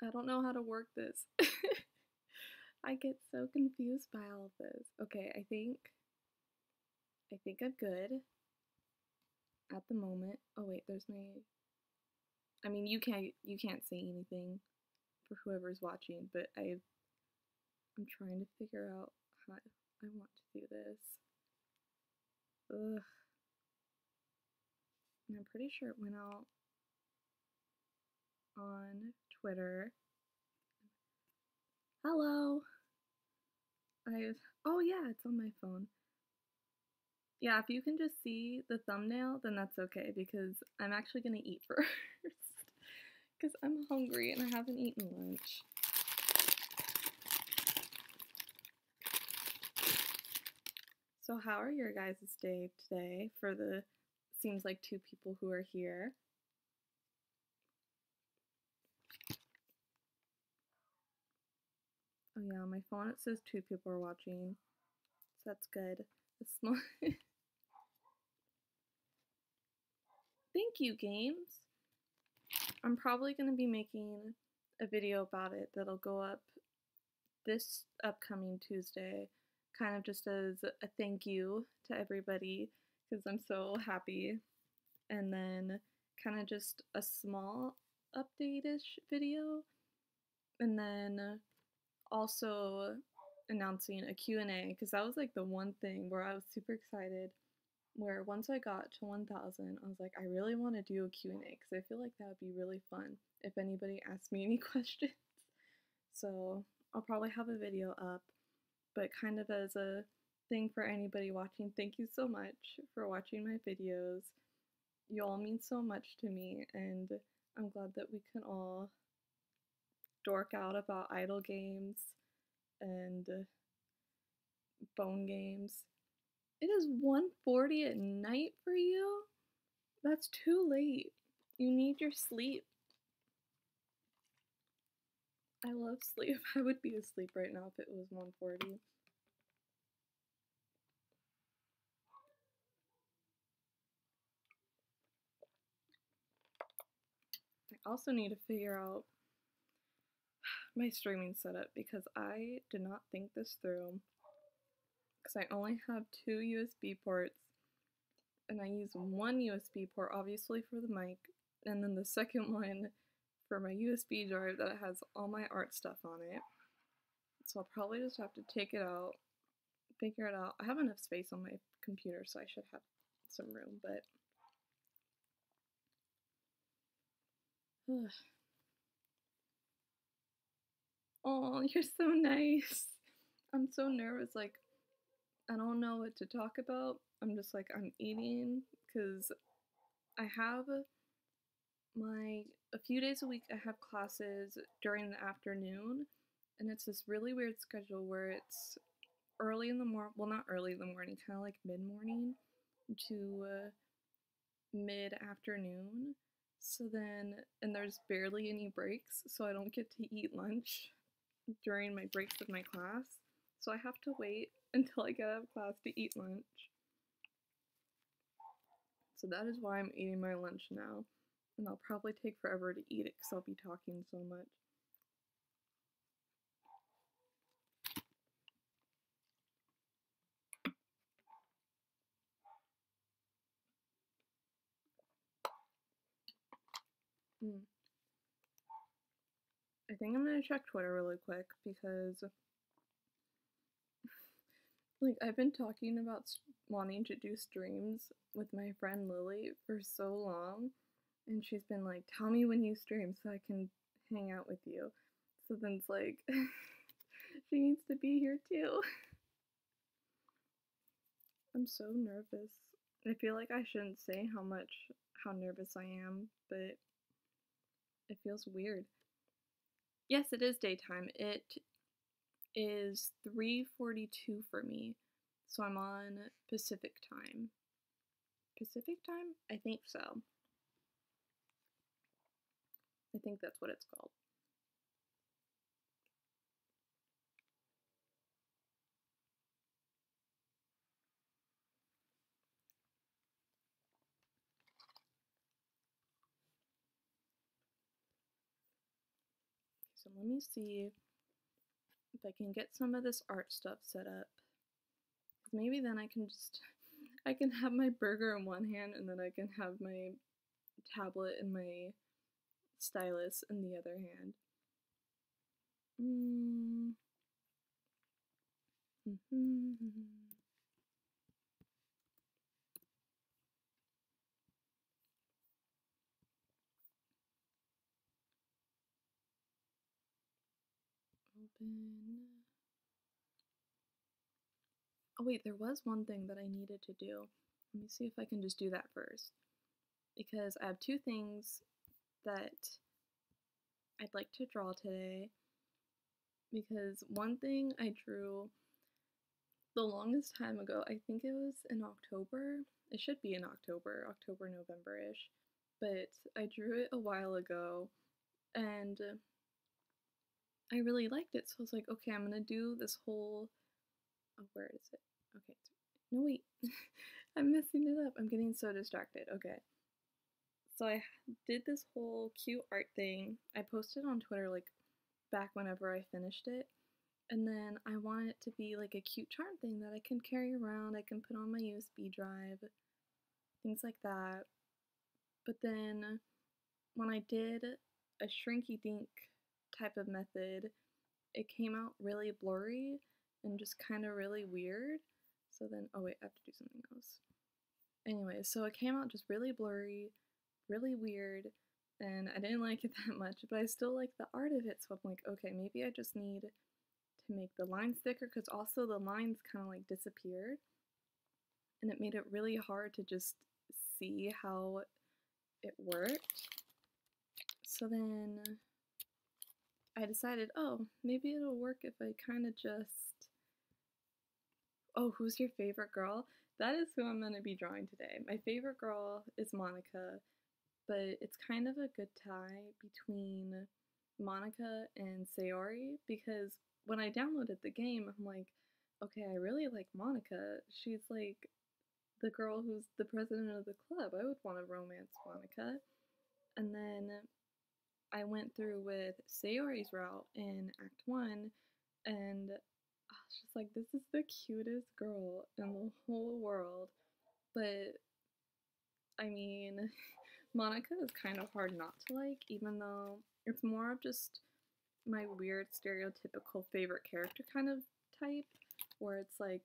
I don't know how to work this. I get so confused by all of this. Okay, I think I'm good at the moment. Oh wait, there's my I mean you can't say anything for whoever's watching, but I'm trying to figure out how I want to do this. Ugh. And I'm pretty sure it went out on Twitter. Hello. Oh yeah, it's on my phone. Yeah, if you can just see the thumbnail, then that's okay because I'm actually gonna eat first because I'm hungry and I haven't eaten lunch. So how are your guys' day today for the seems like 2 people who are here? Oh yeah, on my phone it says 2 people are watching. So that's good. It's small. Thank you, games. I'm probably going to be making a video about it that'll go up this upcoming Tuesday, kind of just as a thank you to everybody because I'm so happy. And then kind of just a small update-ish video. And then also announcing a Q&A because that was like the one thing where I was super excited where once I got to 1,000, I was like, I really want to do a Q&A because I feel like that would be really fun if anybody asked me any questions. So I'll probably have a video up, but kind of as a thing for anybody watching, thank you so much for watching my videos. You all mean so much to me, and I'm glad that we can all dork out about idle games and phone games. It is 1:40 at night for you? That's too late. You need your sleep. I love sleep. I would be asleep right now if it was 1:40. I also need to figure out my streaming setup because I did not think this through. Because I only have 2 USB ports and I use one USB port obviously for the mic and then the second one for my USB drive that has all my art stuff on it. So I'll probably just have to take it out, figure it out. I have enough space on my computer so I should have some room, but oh, you're so nice. I'm so nervous, like I don't know what to talk about. I'm just like I'm eating because I have a few days a week I have classes during the afternoon and it's this really weird schedule where it's early in the morning, well not early in the morning, kind of like mid-morning to mid-afternoon. So then, and there's barely any breaks, so I don't get to eat lunch during my breaks of my class. So I have to wait until I get out of class to eat lunch. So that is why I'm eating my lunch now. And I'll probably take forever to eat it because I'll be talking so much. I think I'm gonna check Twitter really quick because like I've been talking about wanting to do streams with my friend Lily for so long and she's been like, tell me when you stream so I can hang out with you. So then it's like she needs to be here too. I'm so nervous. I feel like I shouldn't say how nervous I am, but it feels weird. Yes, it is daytime. It is 3:42 for me. So I'm on Pacific time. Pacific time? I think so. I think that's what it's called. So let me see if I can get some of this art stuff set up. Maybe then I can have my burger in one hand and then I can have my tablet and my stylus in the other hand. Open. Oh wait, there was one thing that I needed to do. Let me see if I can just do that first. Because I have two things that I'd like to draw today. Because one thing I drew the longest time ago, I think it was in October. It should be in October, November-ish. But I drew it a while ago and I really liked it. So I was like, okay, I'm gonna do this whole, oh, where is it? Okay, no wait, I'm messing it up. I'm getting so distracted. Okay. So I did this whole cute art thing. I posted on Twitter like back whenever I finished it. And then I want it to be like a cute charm thing that I can carry around. I can put on my USB drive, things like that. But then when I did a shrinky dink type of method, it came out really blurry and just kind of really weird. So then, oh wait, I have to do something else. Anyway, so it came out just really blurry, really weird, and I didn't like it that much, but I still like the art of it, so I'm like, okay, maybe I just need to make the lines thicker, because also the lines kind of like disappeared, and it made it really hard to just see how it worked. So then I decided, oh, maybe it'll work if I kind of just, oh, who's your favorite girl? That is who I'm going to be drawing today. My favorite girl is Monica, but it's kind of a good tie between Monica and Sayori, because when I downloaded the game, I'm like, okay, I really like Monica. She's like the girl who's the president of the club. I would want to romance Monica. And then I went through with Sayori's route in Act 1, and I was just like, this is the cutest girl in the whole world. But, I mean, Monica is kind of hard not to like, even though it's more of just my weird stereotypical favorite character kind of type, where it's like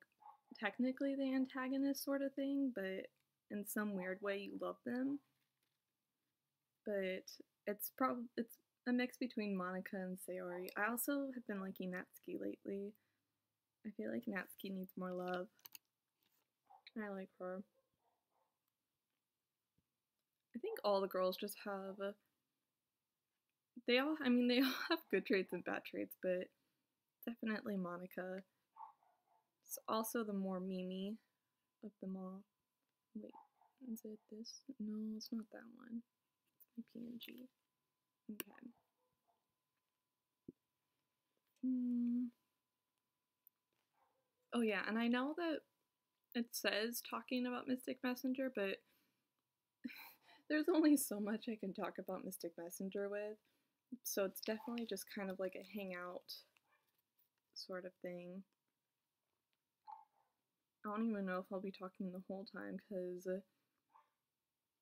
technically the antagonist sort of thing, but in some weird way you love them. But it's a mix between Monica and Sayori. I also have been liking Natsuki lately. I feel like Natsuki needs more love. I like her. I think all the girls just have they all have good traits and bad traits, but definitely Monica. It's also the more Mimi of them all. Wait, is it this? No, it's not that one. It's my PNG. Okay. Oh yeah, and I know that it says talking about Mystic Messenger, but there's only so much I can talk about Mystic Messenger with, so it's definitely just kind of like a hangout sort of thing. I don't even know if I'll be talking the whole time, because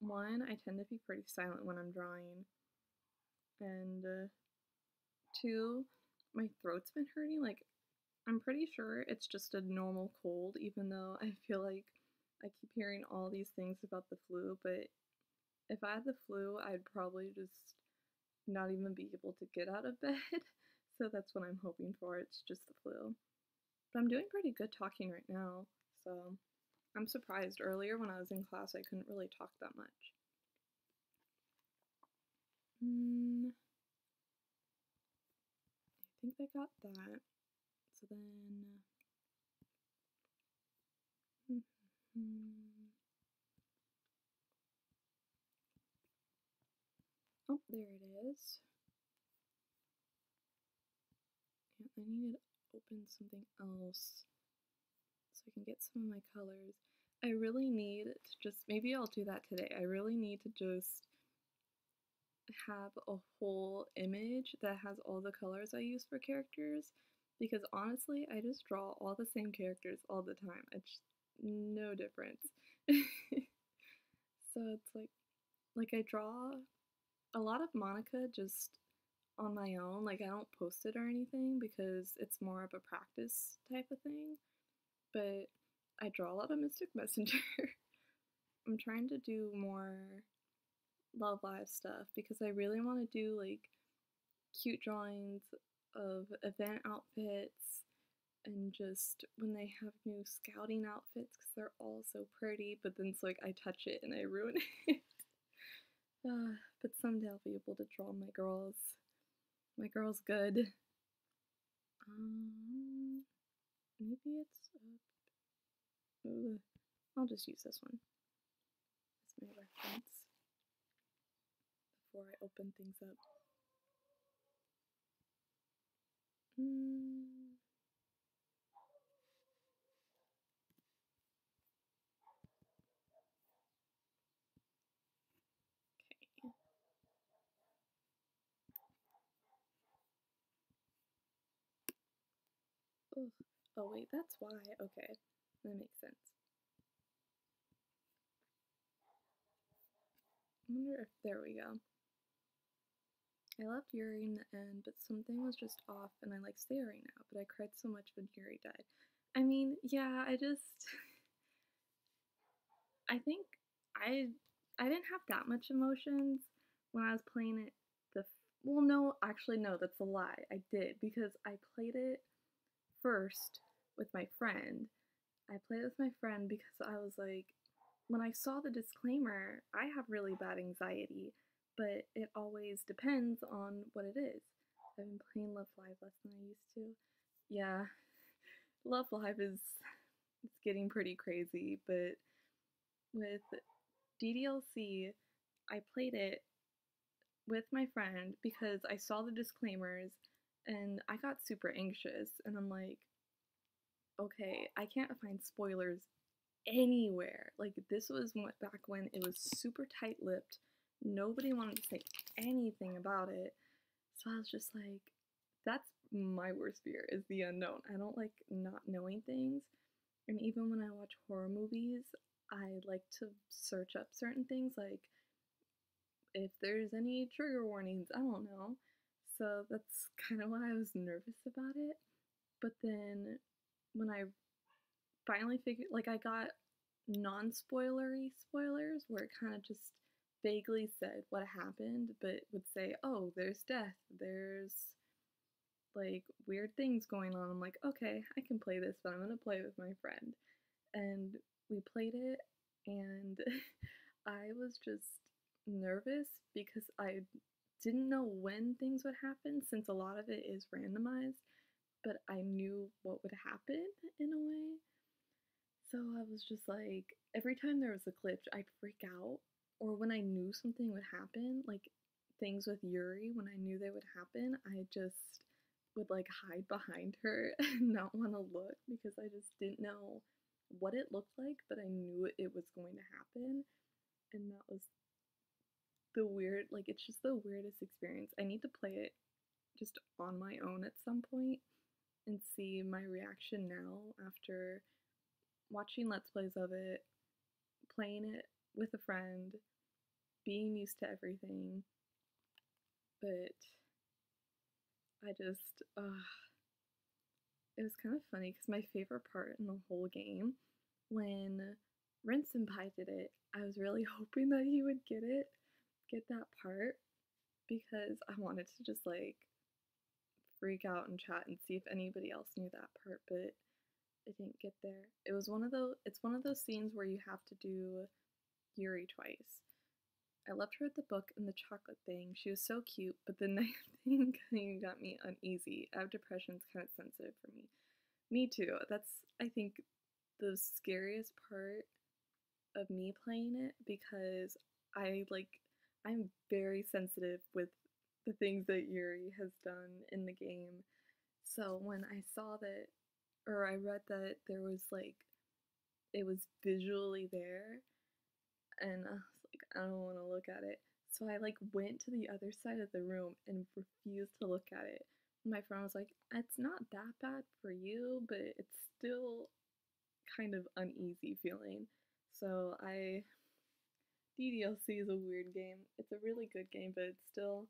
one, I tend to be pretty silent when I'm drawing, and two, my throat's been hurting. Like, I'm pretty sure it's just a normal cold, even though I feel like I keep hearing all these things about the flu, but if I had the flu, I'd probably just not even be able to get out of bed. So that's what I'm hoping for. It's just the flu. But I'm doing pretty good talking right now, so I'm surprised. Earlier when I was in class, I couldn't really talk that much. I think I got that. So then... Oh, there it is. Yeah, I need to open something else so I can get some of my colors. I really need to just, maybe I'll do that today. I really need to just have a whole image that has all the colors I use for characters, because honestly, I just draw all the same characters all the time. It's no difference. So it's like I draw a lot of Monica just on my own. Like I don't post it or anything because it's more of a practice type of thing. But I draw a lot of Mystic Messenger. I'm trying to do more Love Live stuff because I really want to do like cute drawings of event outfits and just when they have new scouting outfits because they're all so pretty, but then it's like I touch it and I ruin it. But someday I'll be able to draw my girls. My girl's good. Maybe it's. I'll just use this one as my reference before I open things up. Okay. Ugh. Oh wait, that's why. Okay, that makes sense. I wonder if, there we go. I loved Yuri in the end, but something was just off, and I like Sayori now, but I cried so much when Yuri died. I mean, yeah, I think I didn't have that much emotions when I was playing it. Well, no, actually, no, that's a lie. I did because I played it first with my friend. I played it with my friend because I was like, when I saw the disclaimer, I have really bad anxiety, but it always depends on what it is. I've been playing Love Live less than I used to. Yeah, Love Live is it's getting pretty crazy, but with ddlc, I played it with my friend because I saw the disclaimers and I got super anxious and I'm like, okay, I can't find spoilers anywhere. Like this was back when it was super tight-lipped. Nobody wanted to say anything about it. So I was just like, that's my worst fear is the unknown. I don't like not knowing things. And even when I watch horror movies, I like to search up certain things like if there's any trigger warnings, I don't know. So that's kind of why I was nervous about it. But then when I finally figured, like, I got non-spoilery spoilers where it kind of just vaguely said what happened, but would say, oh, there's death, there's like weird things going on. I'm like, okay, I can play this, but I'm gonna play it with my friend. And we played it, and I was just nervous because I didn't know when things would happen since a lot of it is randomized, but I knew what would happen in a way. So I was just like, every time there was a glitch, I'd freak out. Or when I knew something would happen, like things with Yuri, when I knew they would happen, I just would like hide behind her and not want to look because I just didn't know what it looked like, but I knew it was going to happen. And that was the weird, like, it's just the weirdest experience. I need to play it just on my own at some point and see my reaction now after watching Let's Plays of it, playing it with a friend, being used to everything. But I just, it was kind of funny because my favorite part in the whole game, when Ren Senpai did it, I was really hoping that he would get that part, because I wanted to just like freak out and chat and see if anybody else knew that part, but it didn't get there. It's one of those scenes where you have to do Yuri twice. I loved her at the book and the chocolate thing. She was so cute, but the knife thing kind of got me uneasy. I have depression, it's kind of sensitive for me. Me too. That's, I think, the scariest part of me playing it because I'm very sensitive with the things that Yuri has done in the game. So when I saw that, or I read that there was like, it was visually there, and I was like, I don't want to look at it. So I like went to the other side of the room and refused to look at it. My friend was like, "It's not that bad for you, but it's still kind of uneasy feeling." So I DDLC is a weird game. It's a really good game, but it's still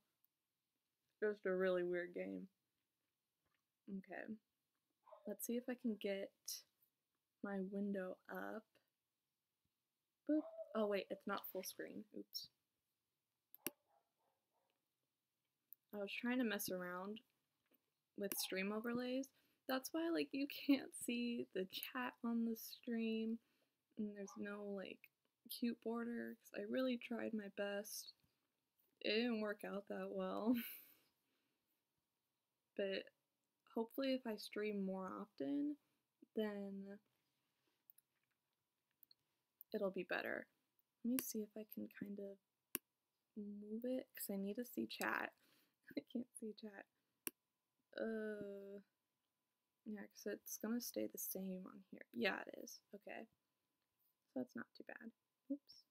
just a really weird game. Okay. Let's see if I can get my window up. Boop. Oh wait, it's not full screen. Oops. I was trying to mess around with stream overlays. That's why like you can't see the chat on the stream and there's no like cute border because I really tried my best. It didn't work out that well. But hopefully if I stream more often, then it'll be better. Let me see if I can kind of move it because I need to see chat. I can't see chat. Yeah, because it's gonna stay the same on here. Yeah, it is. Okay. So that's not too bad. Oops.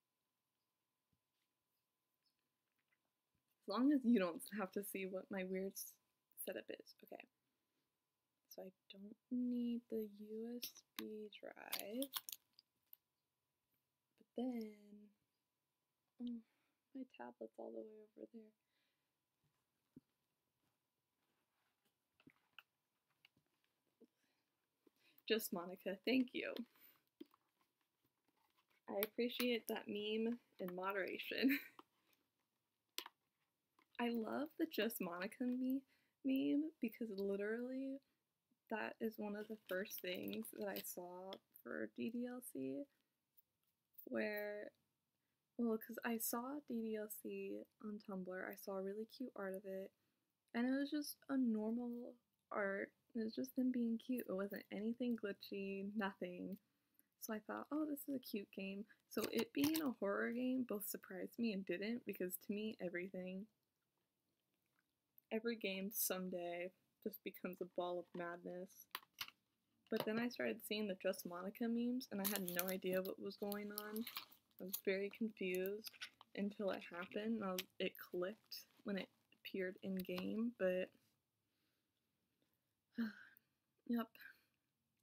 As long as you don't have to see what my weird setup is. Okay. So I don't need the USB drive. But then, oh, my tablet's all the way over there. Just Monica, thank you. I appreciate that meme in moderation. I love the Just Monica meme because literally that is one of the first things that I saw for DDLC where, well, because I saw DDLC on Tumblr, I saw really cute art of it, and it was just a normal art. It was just them being cute. It wasn't anything glitchy, nothing. So I thought, oh, this is a cute game. So it being a horror game both surprised me and didn't, because to me, every game someday just becomes a ball of madness. But then I started seeing the Just Monica memes, and I had no idea what was going on. I was very confused until it happened. It clicked when it appeared in game, but yep,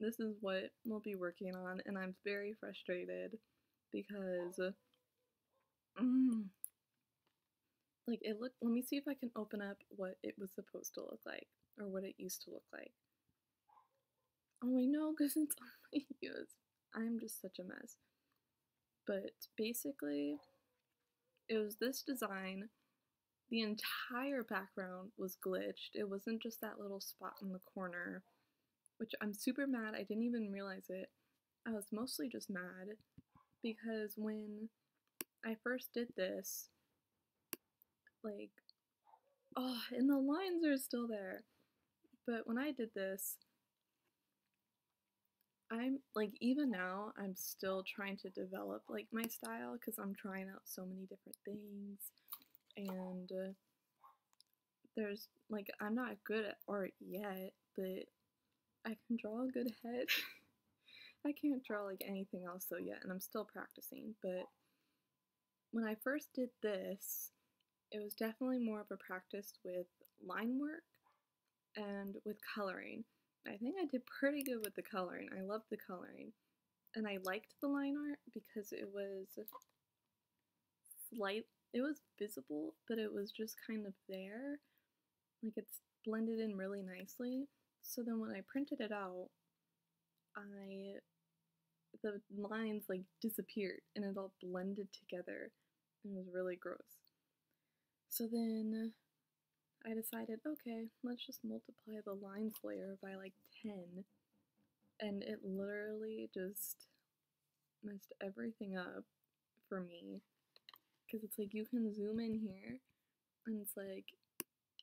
this is what we'll be working on, and I'm very frustrated because like it looked. Let me see if I can open up what it was supposed to look like, or what it used to look like. Oh, I know, because it's on my use. I'm just such a mess. But basically, it was this design. The entire background was glitched. It wasn't just that little spot in the corner, which I'm super mad. I didn't even realize it. I was mostly just mad because when I first did this, like, oh, and the lines are still there. But when I did this, I'm like, even now, I'm still trying to develop like my style because I'm trying out so many different things, and there's like, I'm not good at art yet, but I can draw a good head. I can't draw like anything else though yet, and I'm still practicing. But when I first did this, it was definitely more of a practice with line work and with coloring. I think I did pretty good with the coloring. I loved the coloring. And I liked the line art because it was it was visible, but it was just kind of there. Like it's blended in really nicely. So then when I printed it out, the lines like disappeared and it all blended together. It was really gross. So then I decided, okay, let's just multiply the lines layer by like 10. And it literally just messed everything up for me. Because it's like you can zoom in here and it's like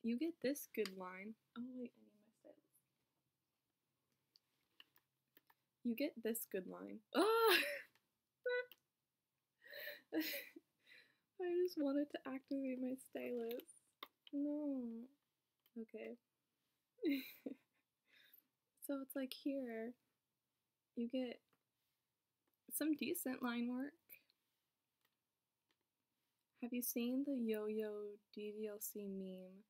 you get this good line. Oh wait, I need my stylus. You get this good line. Ah! I just wanted to activate my stylus. No. Okay. So it's like here, you get some decent line work. Have you seen the yo-yo ddlc meme?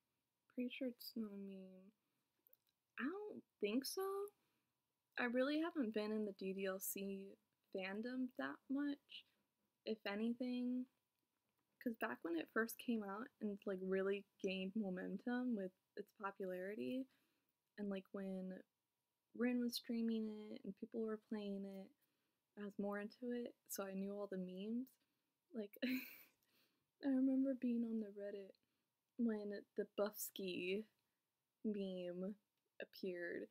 Pretty sure it's not a meme. I don't think so. I really haven't been in the ddlc fandom that much, if anything, because back when it first came out and like really gained momentum with its popularity, and like when Rin was streaming it and people were playing it, I was more into it, so I knew all the memes. Like, I remember being on the Reddit when the Buffski meme appeared,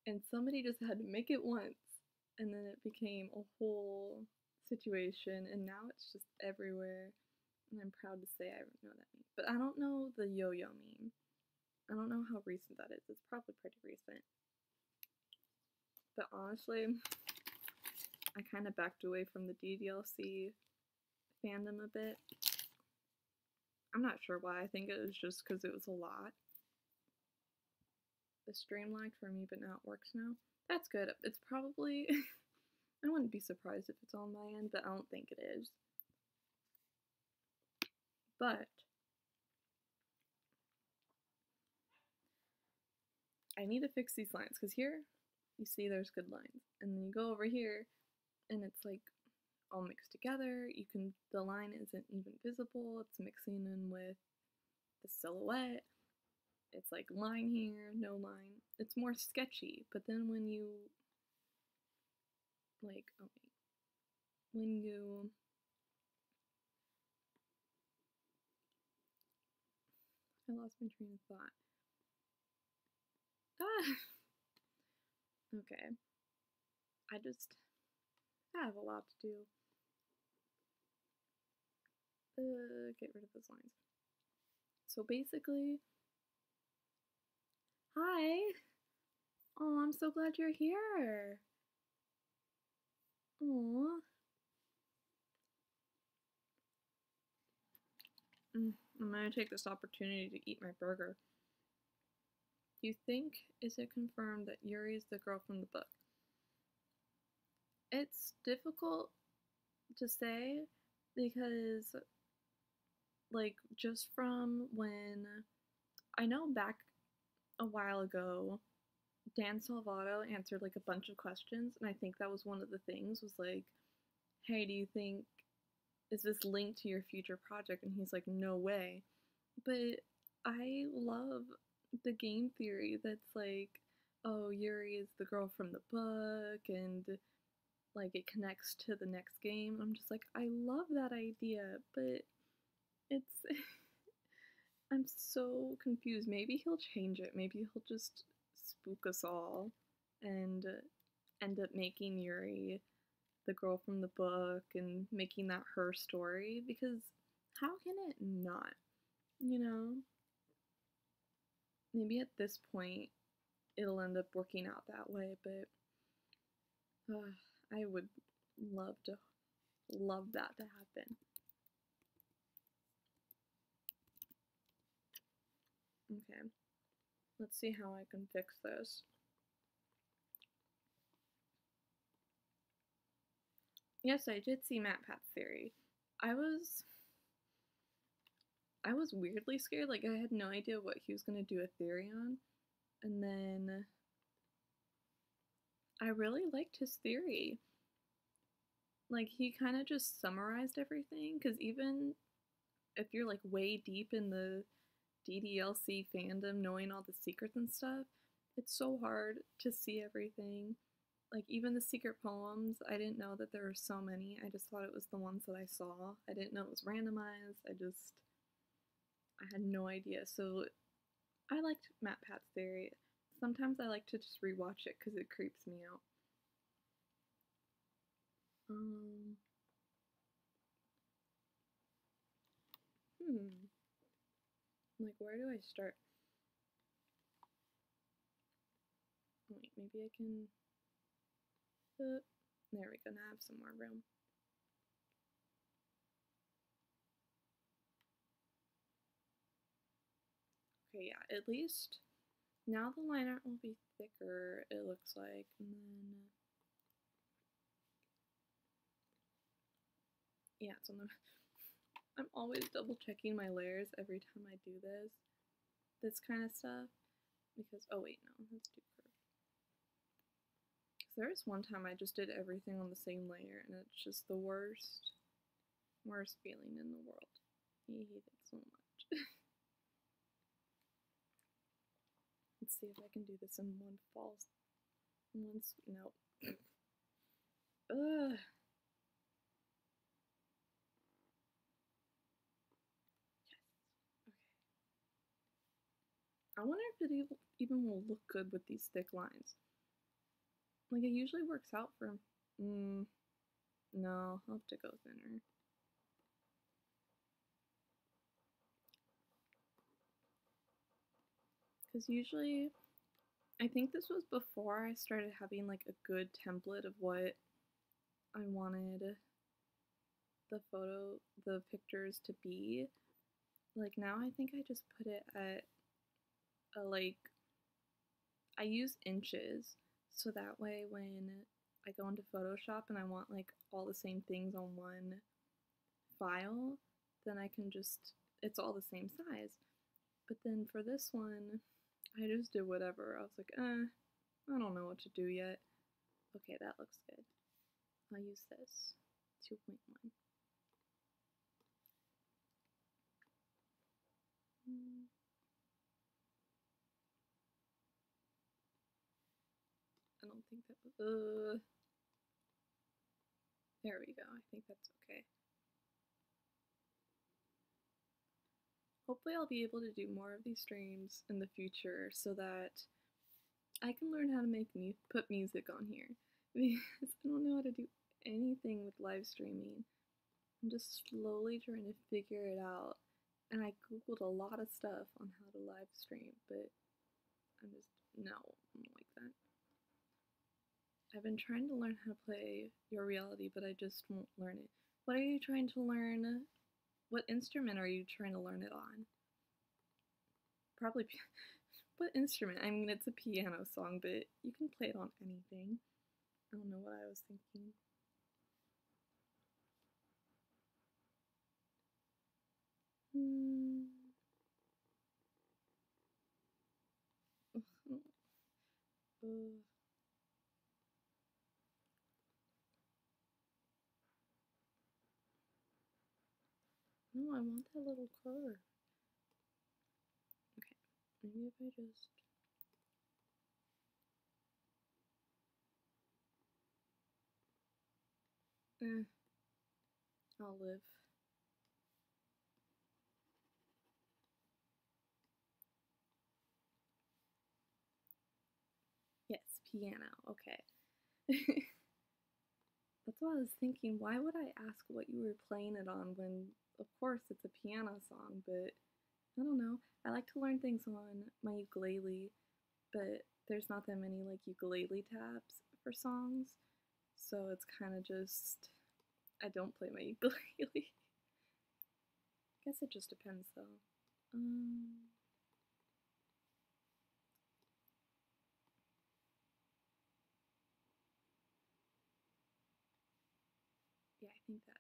and somebody just had to make it once, and then it became a whole situation, and now it's just everywhere. And I'm proud to say I know that meme. But I don't know the yo-yo meme. I don't know how recent that is. It's probably pretty recent. But honestly, I kind of backed away from the ddlc fandom a bit. I'm not sure why. I think it was just because it was a lot. The stream lagged for me, but now it works now. That's good. It's probably... I wouldn't be surprised if it's on my end, but I don't think it is. But I need to fix these lines, because here you see there's good lines, and then you go over here and it's like all mixed together. The line isn't even visible. It's mixing in with the silhouette. It's like line here, no line. It's more sketchy. But then when you like, oh wait, when you I lost my train of thought. Ah. Okay. I have a lot to do. Get rid of those lines. So basically, hi. Oh, I'm so glad you're here. Aww. I'm gonna take this opportunity to eat my burger. Do you think, is it confirmed that Yuri is the girl from the book? It's difficult to say because, like, just from when I know back a while ago, Dan Salvato answered like a bunch of questions, and I think that was one of the things was like, hey, do you think, is this linked to your future project? And he's like, no way. But I love the game theory that's like, oh, Yuri is the girl from the book, and like it connects to the next game. I'm just like, I love that idea, but it's I'm so confused. Maybe he'll change it. Maybe he'll just spook us all and end up making Yuri the girl from the book and making that her story, because how can it not? You know? Maybe at this point it'll end up working out that way, but I would love that to happen. Okay, let's see how I can fix this. Yes, I did see MatPat's theory. I was weirdly scared, like I had no idea what he was gonna do a theory on, and then I really liked his theory. Like, he kind of just summarized everything, because even if you're like way deep in the ddlc fandom, knowing all the secrets and stuff, it's so hard to see everything. Like, even the secret poems, I didn't know that there were so many. I just thought it was the ones that I saw. I didn't know it was randomized. I had no idea. So I liked MatPat's theory. Sometimes I like to just rewatch it because it creeps me out. Like, where do I start? Wait, maybe I can... there we go, now I have some more room. Okay, yeah, at least now the line art will be thicker, it looks like, and then... yeah, it's on the... I'm always double checking my layers every time I do this kind of stuff, because, oh wait, no, that's too curved. Because there was one time I just did everything on the same layer, and it's just the worst feeling in the world. I hate it so much. Let's see if I can do this in one no. Ugh. I wonder if it even will look good with these thick lines. Like, it usually works out for, no, I'll have to go thinner. Because usually, I think this was before I started having like a good template of what I wanted the pictures to be. Like now I think I just put it at like, I use inches, so that way when I go into Photoshop and I want like all the same things on one file, then I can just, it's all the same size. But then for this one, I just did whatever. I was like, I don't know what to do yet. Okay, that looks good. I'll use this, 2.1. I don't think that was, there we go. I think that's okay. Hopefully I'll be able to do more of these streams in the future so that I can learn how to put music on here, because I don't know how to do anything with live streaming. I'm just slowly trying to figure it out, and I googled a lot of stuff on how to live stream, but I'm just, no, I don't like that. I've been trying to learn how to play Your Reality, but I just won't learn it. What are you trying to learn? What instrument are you trying to learn it on? Probably, what instrument? I mean, it's a piano song, but you can play it on anything. I don't know what I was thinking. No, I want that little curve. Okay, maybe if I just... I'll live. Yes, piano, okay. That's what I was thinking. Why would I ask what you were playing it on when, of course, it's a piano song, but I don't know. I like to learn things on my ukulele, but there's not that many like ukulele tabs for songs, so it's kind of just, I don't play my ukulele. Guess it just depends though. Yeah, I think that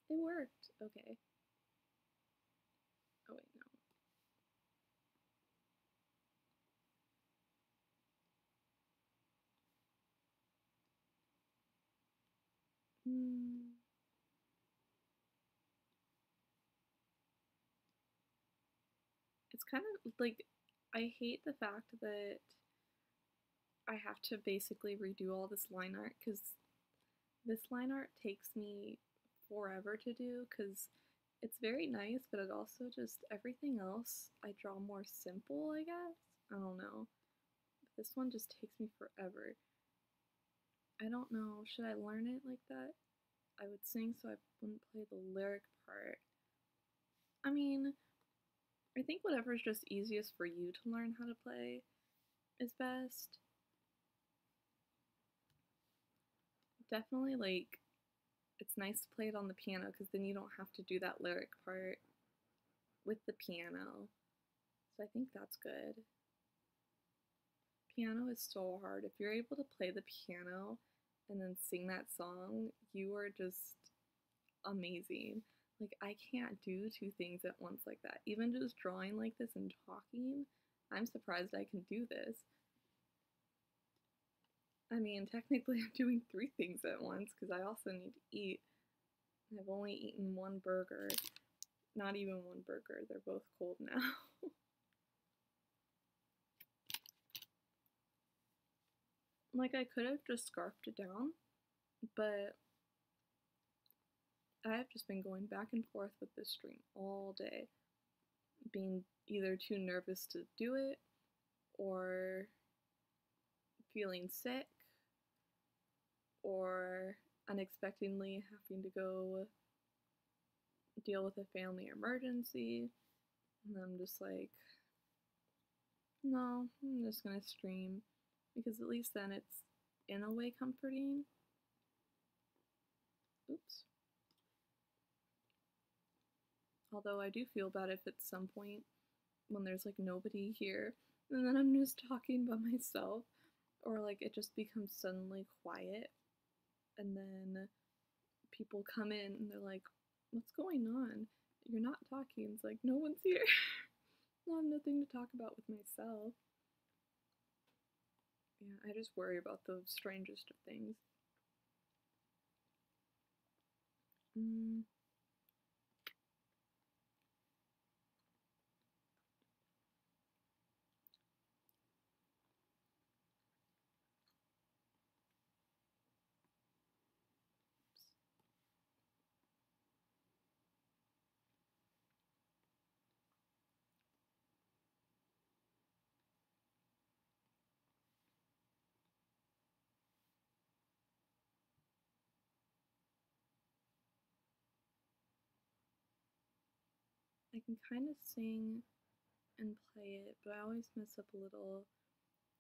it worked. Okay. Oh wait, no. It's kind of like, I hate the fact that I have to basically redo all this line art, because this line art takes me forever to do, because it's very nice, but it also just, everything else I draw more simple, I guess. I don't know. This one just takes me forever. I don't know. Should I learn it like that? I would sing so I wouldn't play the lyric part. I mean, I think whatever's just easiest for you to learn how to play is best. Definitely, like, it's nice to play it on the piano because then you don't have to do that lyric part with the piano. So I think that's good. Piano is so hard. If you're able to play the piano and then sing that song, you are just amazing. Like, I can't do two things at once like that. Even just drawing like this and talking, I'm surprised I can do this. I mean, technically, I'm doing three things at once because I also need to eat. I've only eaten one burger. Not even one burger. They're both cold now. Like, I could have just scarfed it down, but I have just been going back and forth with this stream all day, being either too nervous to do it or feeling sick or unexpectedly having to go deal with a family emergency. And I'm just like, no, I'm just gonna stream because at least then it's in a way comforting. Oops. Although I do feel bad if at some point when there's like nobody here and then I'm just talking by myself, or like it just becomes suddenly quiet and then people come in and they're like, what's going on? You're not talking. It's like, no one's here. I have nothing to talk about with myself. Yeah, I just worry about the strangest of things. I can kind of sing and play it, but I always mess up a little.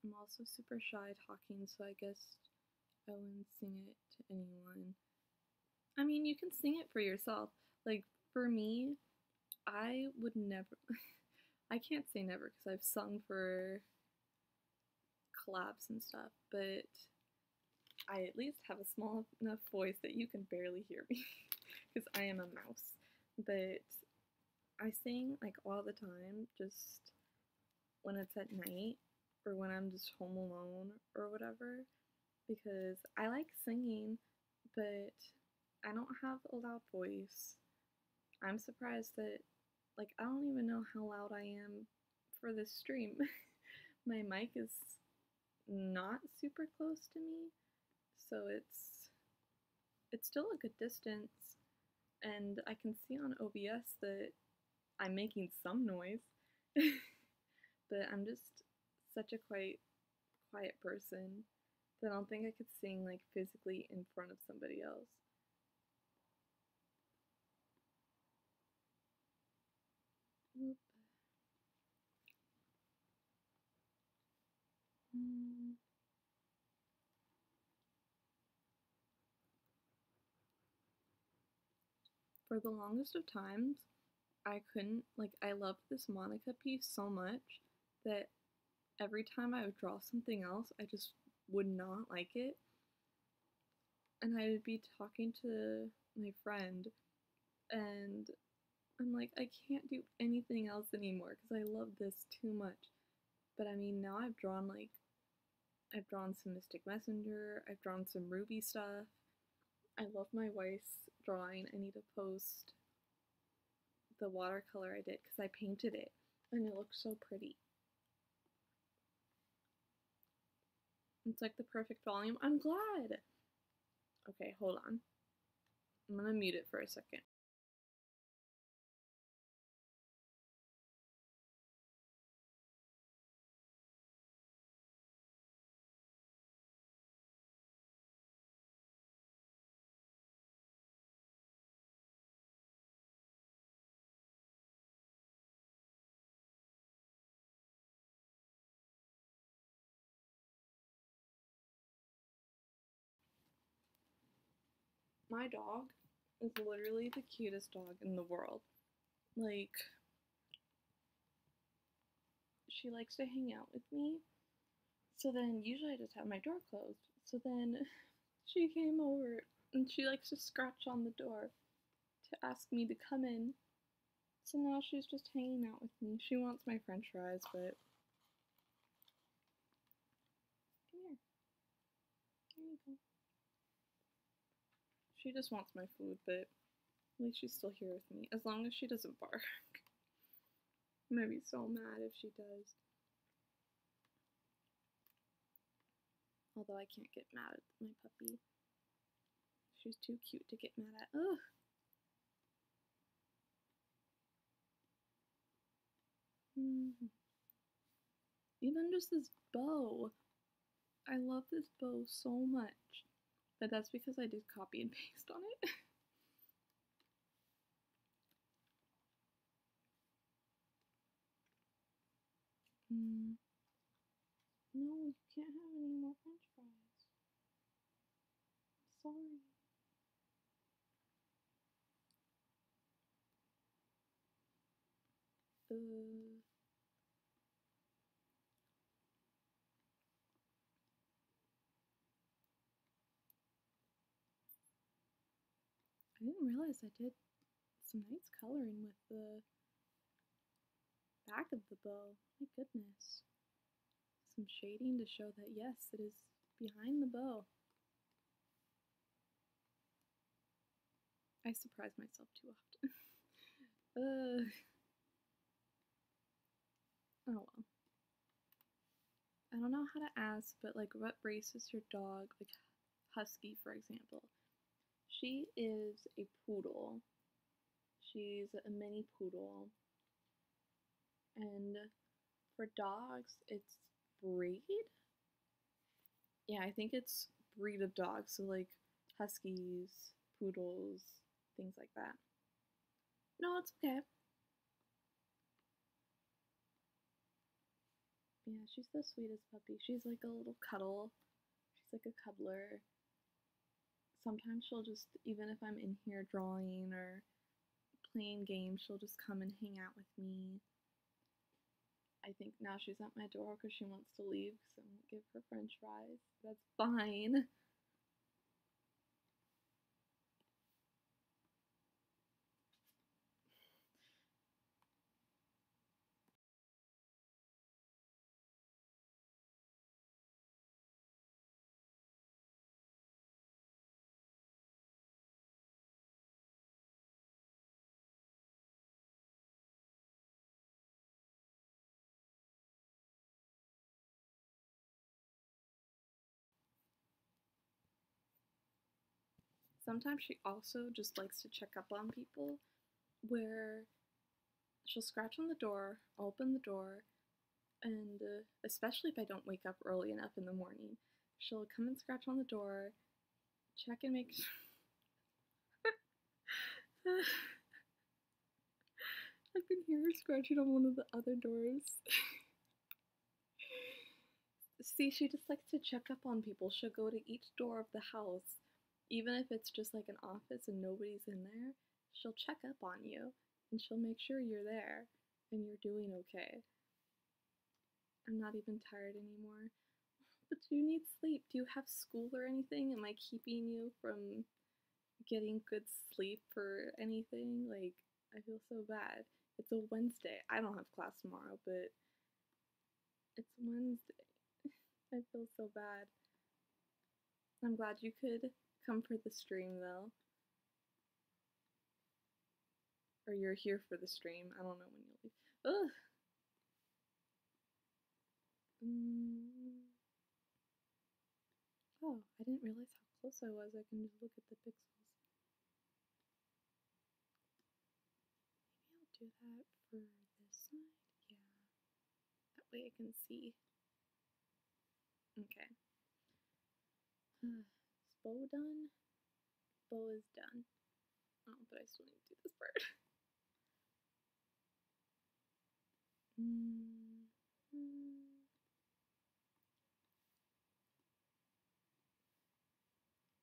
I'm also super shy talking, so I guess I wouldn't sing it to anyone. I mean, you can sing it for yourself. Like, for me, I would never. I can't say never because I've sung for collabs and stuff, but I at least have a small enough voice that you can barely hear me because I am a mouse. But I sing like all the time, just when it's at night or when I'm just home alone or whatever, because I like singing, but I don't have a loud voice. I'm surprised that, like, I don't even know how loud I am for this stream. My mic is not super close to me, so it's still a good distance, and I can see on OBS that I'm making some noise, but I'm just such a quiet person that I don't think I could sing like physically in front of somebody else. Oop. For the longest of times, I couldn't, like, I loved this Monica piece so much that every time I would draw something else, I just would not like it. And I would be talking to my friend, and I'm like, I can't do anything else anymore because I love this too much. But I mean, now I've drawn some Mystic Messenger, I've drawn some Ruby stuff. I love my wife's drawing. I need to post the watercolor I did because I painted it and it looks so pretty. It's like the perfect volume. I'm glad. Okay, hold on. I'm gonna mute it for a second. My dog is literally the cutest dog in the world. Like, she likes to hang out with me. So then usually I just have my door closed. So then she came over and she likes to scratch on the door. to ask me to come in. So now she's just hanging out with me. She wants my french fries, but come here. Here you go. She just wants my food, but at least she's still here with me. As long as she doesn't bark. I'm gonna be so mad if she does. Although I can't get mad at my puppy. She's too cute to get mad at. Ugh. Even just this bow. I love this bow so much. But that's because I did copy and paste on it. No, you can't have any more french fries. I'm sorry. I didn't realize I did some nice coloring with the back of the bow. My goodness. Some shading to show that yes, it is behind the bow. I surprise myself too often. Oh well. I don't know how to ask, but like what race is your dog? Like Husky, for example. She is a poodle. She's a mini poodle. And for dogs, it's breed? Yeah, I think it's breed of dogs. So like huskies, poodles, things like that. No, it's okay. Yeah, she's the sweetest puppy. She's like a little cuddle. She's like a cuddler. Sometimes she'll just, even if I'm in here drawing or playing games, she'll just come and hang out with me. I think now she's at my door because she wants to leave because I won't give her french fries. That's fine. Sometimes she also just likes to check up on people, where she'll scratch on the door, open the door, and especially if I don't wake up early enough in the morning, she'll come and scratch on the door, check and make sure. I can hear her scratching on one of the other doors. See, she just likes to check up on people. She'll go to each door of the house, even if it's just like an office and nobody's in there. She'll check up on you and she'll make sure you're there and you're doing okay. I'm not even tired anymore. But do you need sleep? Do you have school or anything? Am I keeping you from getting good sleep or anything? Like, I feel so bad. It's a Wednesday. I don't have class tomorrow, but it's Wednesday. I feel so bad. I'm glad you could come for the stream though. Or you're here for the stream. I don't know when you'll leave. Ugh. Oh, I didn't realize how close I was. I can just look at the pixels. Maybe I'll do that for this side. Yeah. That way I can see. Okay. Is bow done? Bow is done. Oh, but I still need to do this part.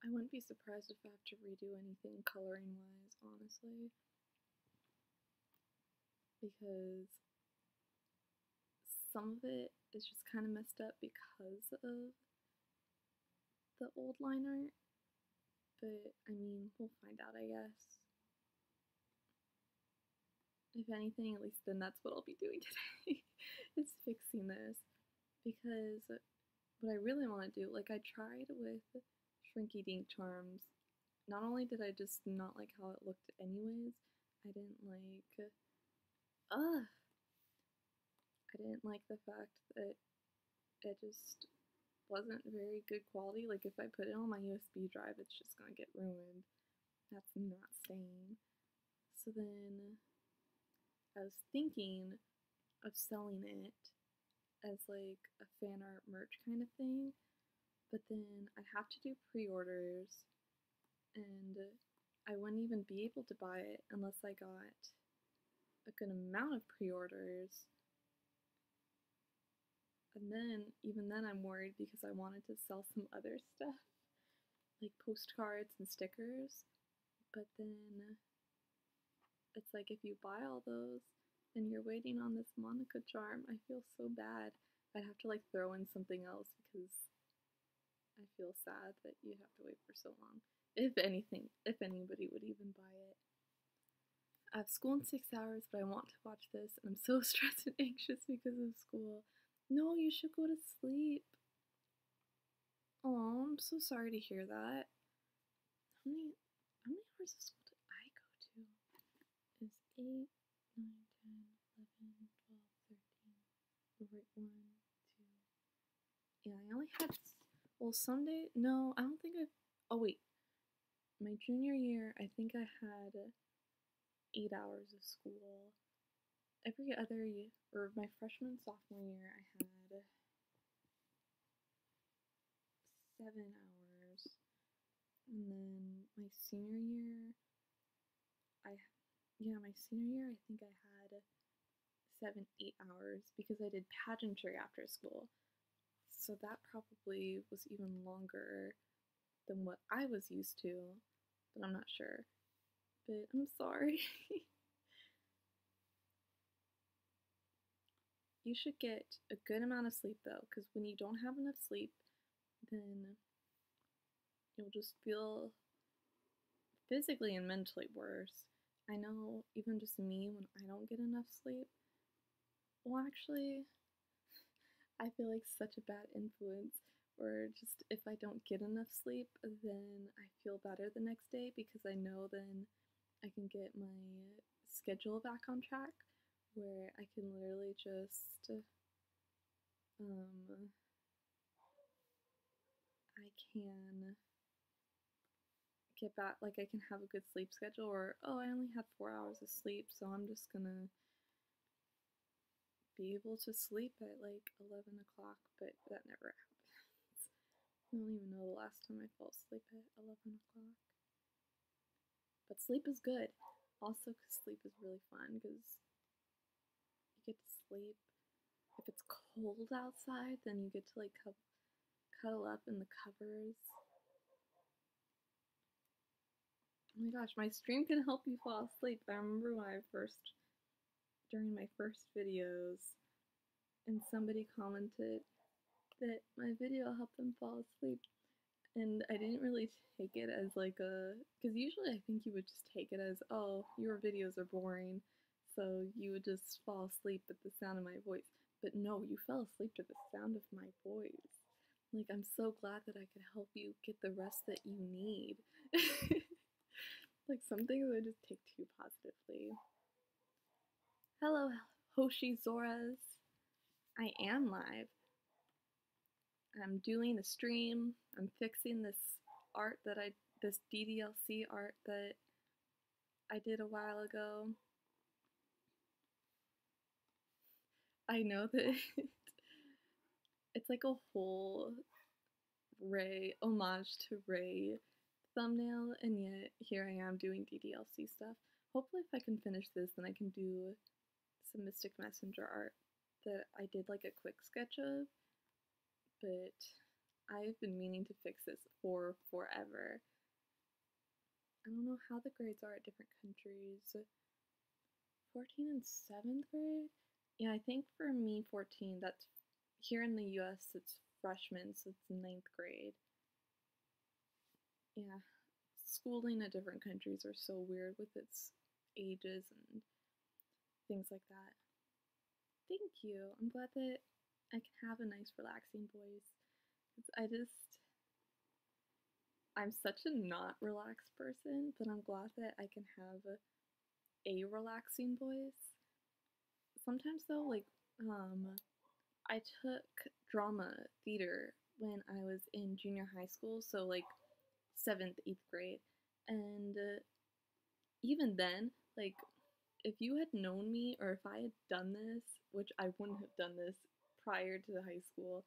I wouldn't be surprised if I have to redo anything coloring wise, honestly. Because some of it is just kind of messed up because of the old line art. But, I mean, we'll find out, I guess. if anything, at least then that's what I'll be doing today, is fixing this. Because what I really want to do, like I tried with Shrinky Dink Charms. Not only did I just not like how it looked anyways, I didn't like, ugh, I didn't like the fact that it just wasn't very good quality. Like if I put it on my USB drive, it's just gonna get ruined. That's not staying. So then I was thinking of selling it as like a fan art merch kind of thing, but then I'd have to do pre-orders and I wouldn't even be able to buy it unless I got a good amount of pre-orders. And then, even then, I'm worried because I wanted to sell some other stuff, like postcards and stickers. But then, it's like if you buy all those and you're waiting on this Monica charm, I feel so bad. I'd have to like throw in something else because I feel sad that you have to wait for so long. If anything, if anybody would even buy it. I have school in 6 hours, but I want to watch this, and I'm so stressed and anxious because of school. No, you should go to sleep. Oh, I'm so sorry to hear that. How many hours of school did I go to? It's 8, 9, 10, 11, 12, 13. Right, 1, 2. Yeah, I only had, well, Sunday, no, I don't think oh wait. My junior year, I think I had 8 hours of school. Every other year, or my freshman, sophomore year, I had 7 hours. And then my senior year, my senior year, I think I had 7, 8 hours because I did pageantry after school. So that probably was even longer than what I was used to, but I'm not sure. But I'm sorry. You should get a good amount of sleep though, because when you don't have enough sleep, then you'll just feel physically and mentally worse. I know even just me, when I don't get enough sleep, well, actually, I feel like such a bad influence. Or just if I don't get enough sleep, then I feel better the next day because I know then I can get my schedule back on track where I can literally just I can get back, like I can have a good sleep schedule, or oh, I only had 4 hours of sleep, so I'm just gonna be able to sleep at like 11 o'clock, but that never happens. I don't even know the last time I fell asleep at 11 o'clock. But sleep is good. Also, because sleep is really fun because you get to sleep. If it's cold outside, then you get to like cuddle up in the covers. Oh my gosh, my stream can help you fall asleep. I remember when during my first videos, and somebody commented that my video helped them fall asleep. And I didn't really take it as like because usually I think you would just take it as, oh, your videos are boring, so you would just fall asleep at the sound of my voice. But no, you fell asleep to the sound of my voice. Like, I'm so glad that I could help you get the rest that you need. Like, some things I just take too positively. Hello, Hoshi Zoras. I am live. I'm doing a stream. I'm fixing this this ddlc art that I did a while ago. I know that it's like a whole Ray homage to Ray thumbnail, and yet here I am doing ddlc stuff. Hopefully if I can finish this, then I can do some Mystic Messenger art that I did like a quick sketch of, but I've been meaning to fix this for forever. I don't know how the grades are at different countries. 14 and 7th grade? Yeah, I think for me 14, that's here in the US it's freshman, so it's 9th grade. Yeah, schooling at different countries are so weird with its ages, and things like that. Thank you. I'm glad that I can have a nice relaxing voice. I'm such a not relaxed person, but I'm glad that I can have a relaxing voice. Sometimes though, like, I took drama theater when I was in junior high school, so like 7th, 8th grade. And even then, like, if you had known me or if I had done this, which I wouldn't have done this prior to the high school,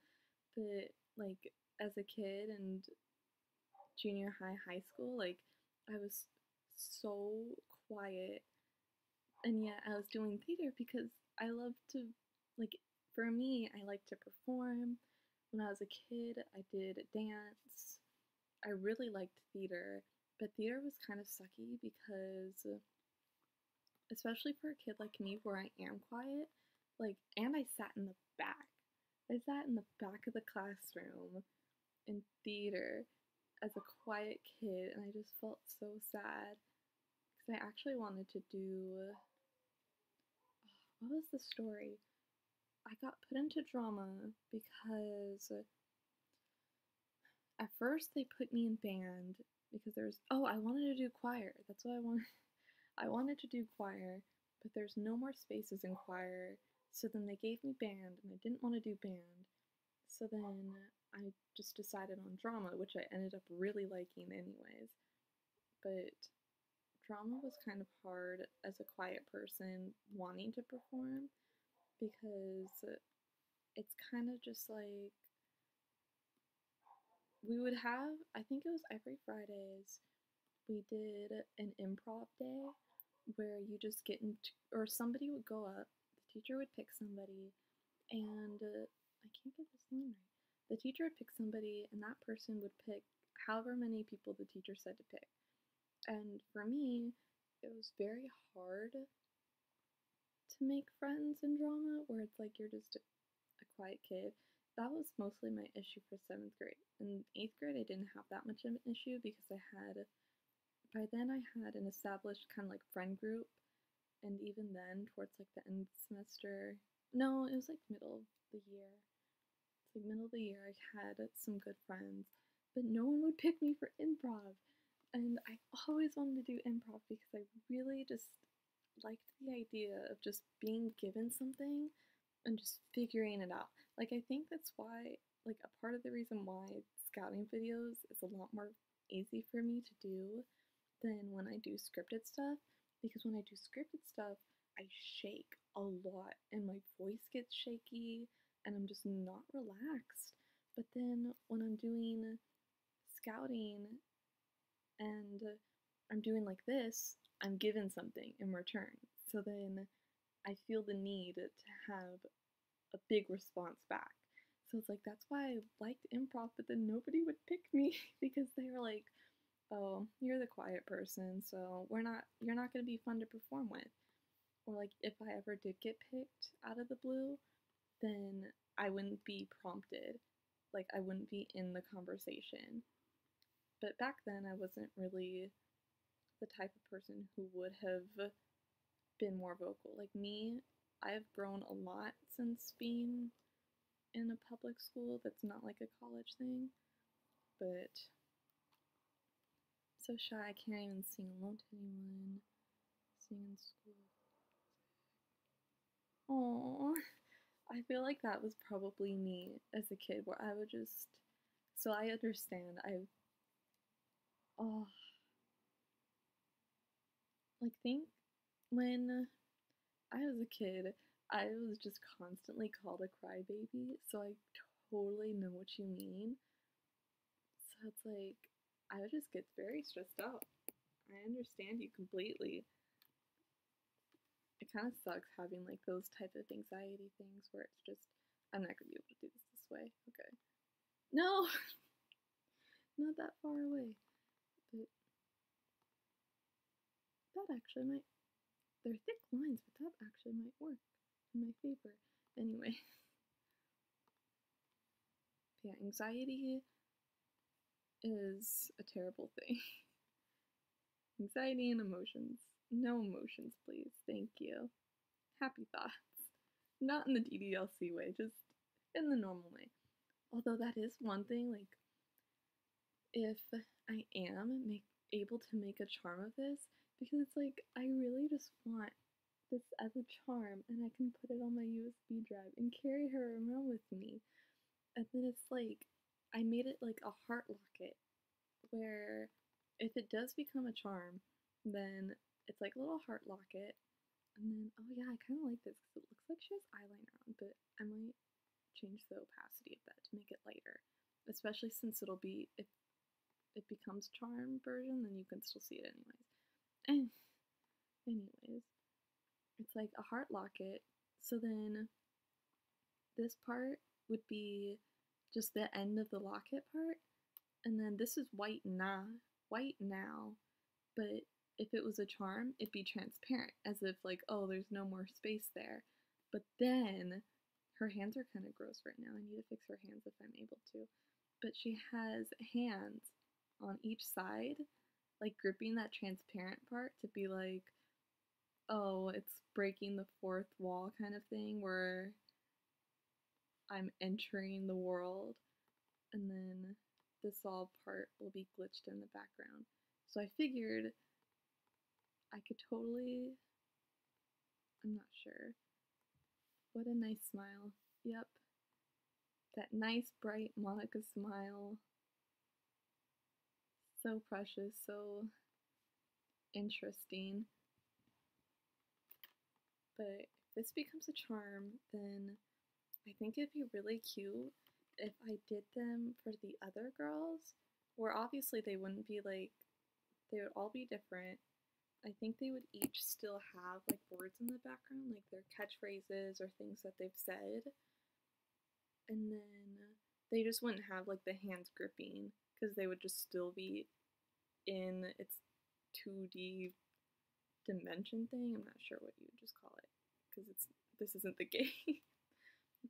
but like as a kid and junior high, high school, like I was so quiet, and yet I was doing theater because I love to, like, for me, I like to perform. When I was a kid, I did dance. I really liked theater, but theater was kind of sucky because, especially for a kid like me where I am quiet, like, and I sat in the back. I sat in the back of the classroom in theater as a quiet kid, and I just felt so sad because I actually wanted to do. What was the story? I got put into drama because at first they put me in band because there's, oh, I wanted to do choir. That's what I wanted. I wanted to do choir, but there's no more spaces in choir. So then they gave me band, and I didn't want to do band. So then I just decided on drama, which I ended up really liking anyways. But drama was kind of hard as a quiet person wanting to perform because it's kind of just like we would have, I think it was every Fridays, we did an improv day where you just get into, or somebody would go up, the teacher would pick somebody, and I can't get this name right. The teacher would pick somebody, and that person would pick however many people the teacher said to pick. And for me, it was very hard to make friends in drama where it's like you're just a quiet kid. That was mostly my issue for 7th grade. In 8th grade, I didn't have that much of an issue because by then, I had an established kind of like friend group. And even then, towards like the end of the semester, no, it was like middle of the year. It's like middle of the year, I had some good friends, but no one would pick me for improv. And I always wanted to do improv because I really just liked the idea of just being given something and just figuring it out. Like, I think that's why, like, a part of the reason why scouting videos is a lot more easy for me to do than when I do scripted stuff. Because when I do scripted stuff, I shake a lot and my voice gets shaky and I'm just not relaxed. But then when I'm doing scouting and I'm doing like this, I'm given something in return. So then I feel the need to have a big response back. So it's like that's why I liked improv, but then nobody would pick me because they were like, "Oh, you're the quiet person, so you're not going to be fun to perform with." Or like if I ever did get picked out of the blue, then I wouldn't be prompted. Like I wouldn't be in the conversation. But back then I wasn't really the type of person who would have been more vocal. Like me, I've grown a lot since being in a public school that's not like a college thing, but so shy I can't even sing alone to anyone. Sing in school. Oh, I feel like that was probably me as a kid where I would just, so I understand. Oh, like think when I was a kid, I was just constantly called a crybaby, so I totally know what you mean. So it's like, I would just get very stressed out. I understand you completely. It kind of sucks having like those type of anxiety things where it's just, I'm not gonna be able to do this way. Okay. No, not that far away. But that actually might, they're thick lines, but that actually might work in my favor. Anyway, yeah, anxiety is a terrible thing. Anxiety and emotions. No emotions, please. Thank you. happy thoughts. Not in the ddlc way, just in the normal way. Although that is one thing, like, if I am able to make a charm of this, because it's like, I really just want this as a charm, and I can put it on my USB drive and carry her around with me. And then it's like, I made it like a heart locket, where if it does become a charm, then it's like a little heart locket. And then, oh yeah, I kind of like this because it looks like she has eyeliner on, but I might change the opacity of that to make it lighter. Especially since it'll be, if it becomes charm version, then you can still see it anyways. And anyways, it's like a heart locket. So then this part would be just the end of the locket part, and then this is white now, but if it was a charm, it'd be transparent, as if like, oh, there's no more space there. But then her hands are kind of gross right now. I need to fix her hands if I'm able to. But she has hands on each side, like gripping that transparent part to be like, oh, it's breaking the fourth wall kind of thing, where I'm entering the world, and then this all part will be glitched in the background. So I figured I could totally, I'm not sure. What a nice smile. Yep. That nice, bright Monica smile. So precious, so interesting. But if this becomes a charm, then I think it'd be really cute if I did them for the other girls, where obviously they wouldn't be like, they would all be different. I think they would each still have like words in the background, like their catchphrases or things that they've said. And then they just wouldn't have like the hands gripping, because they would just still be in its 2D dimension thing. I'm not sure what you would just call it, because this isn't the game.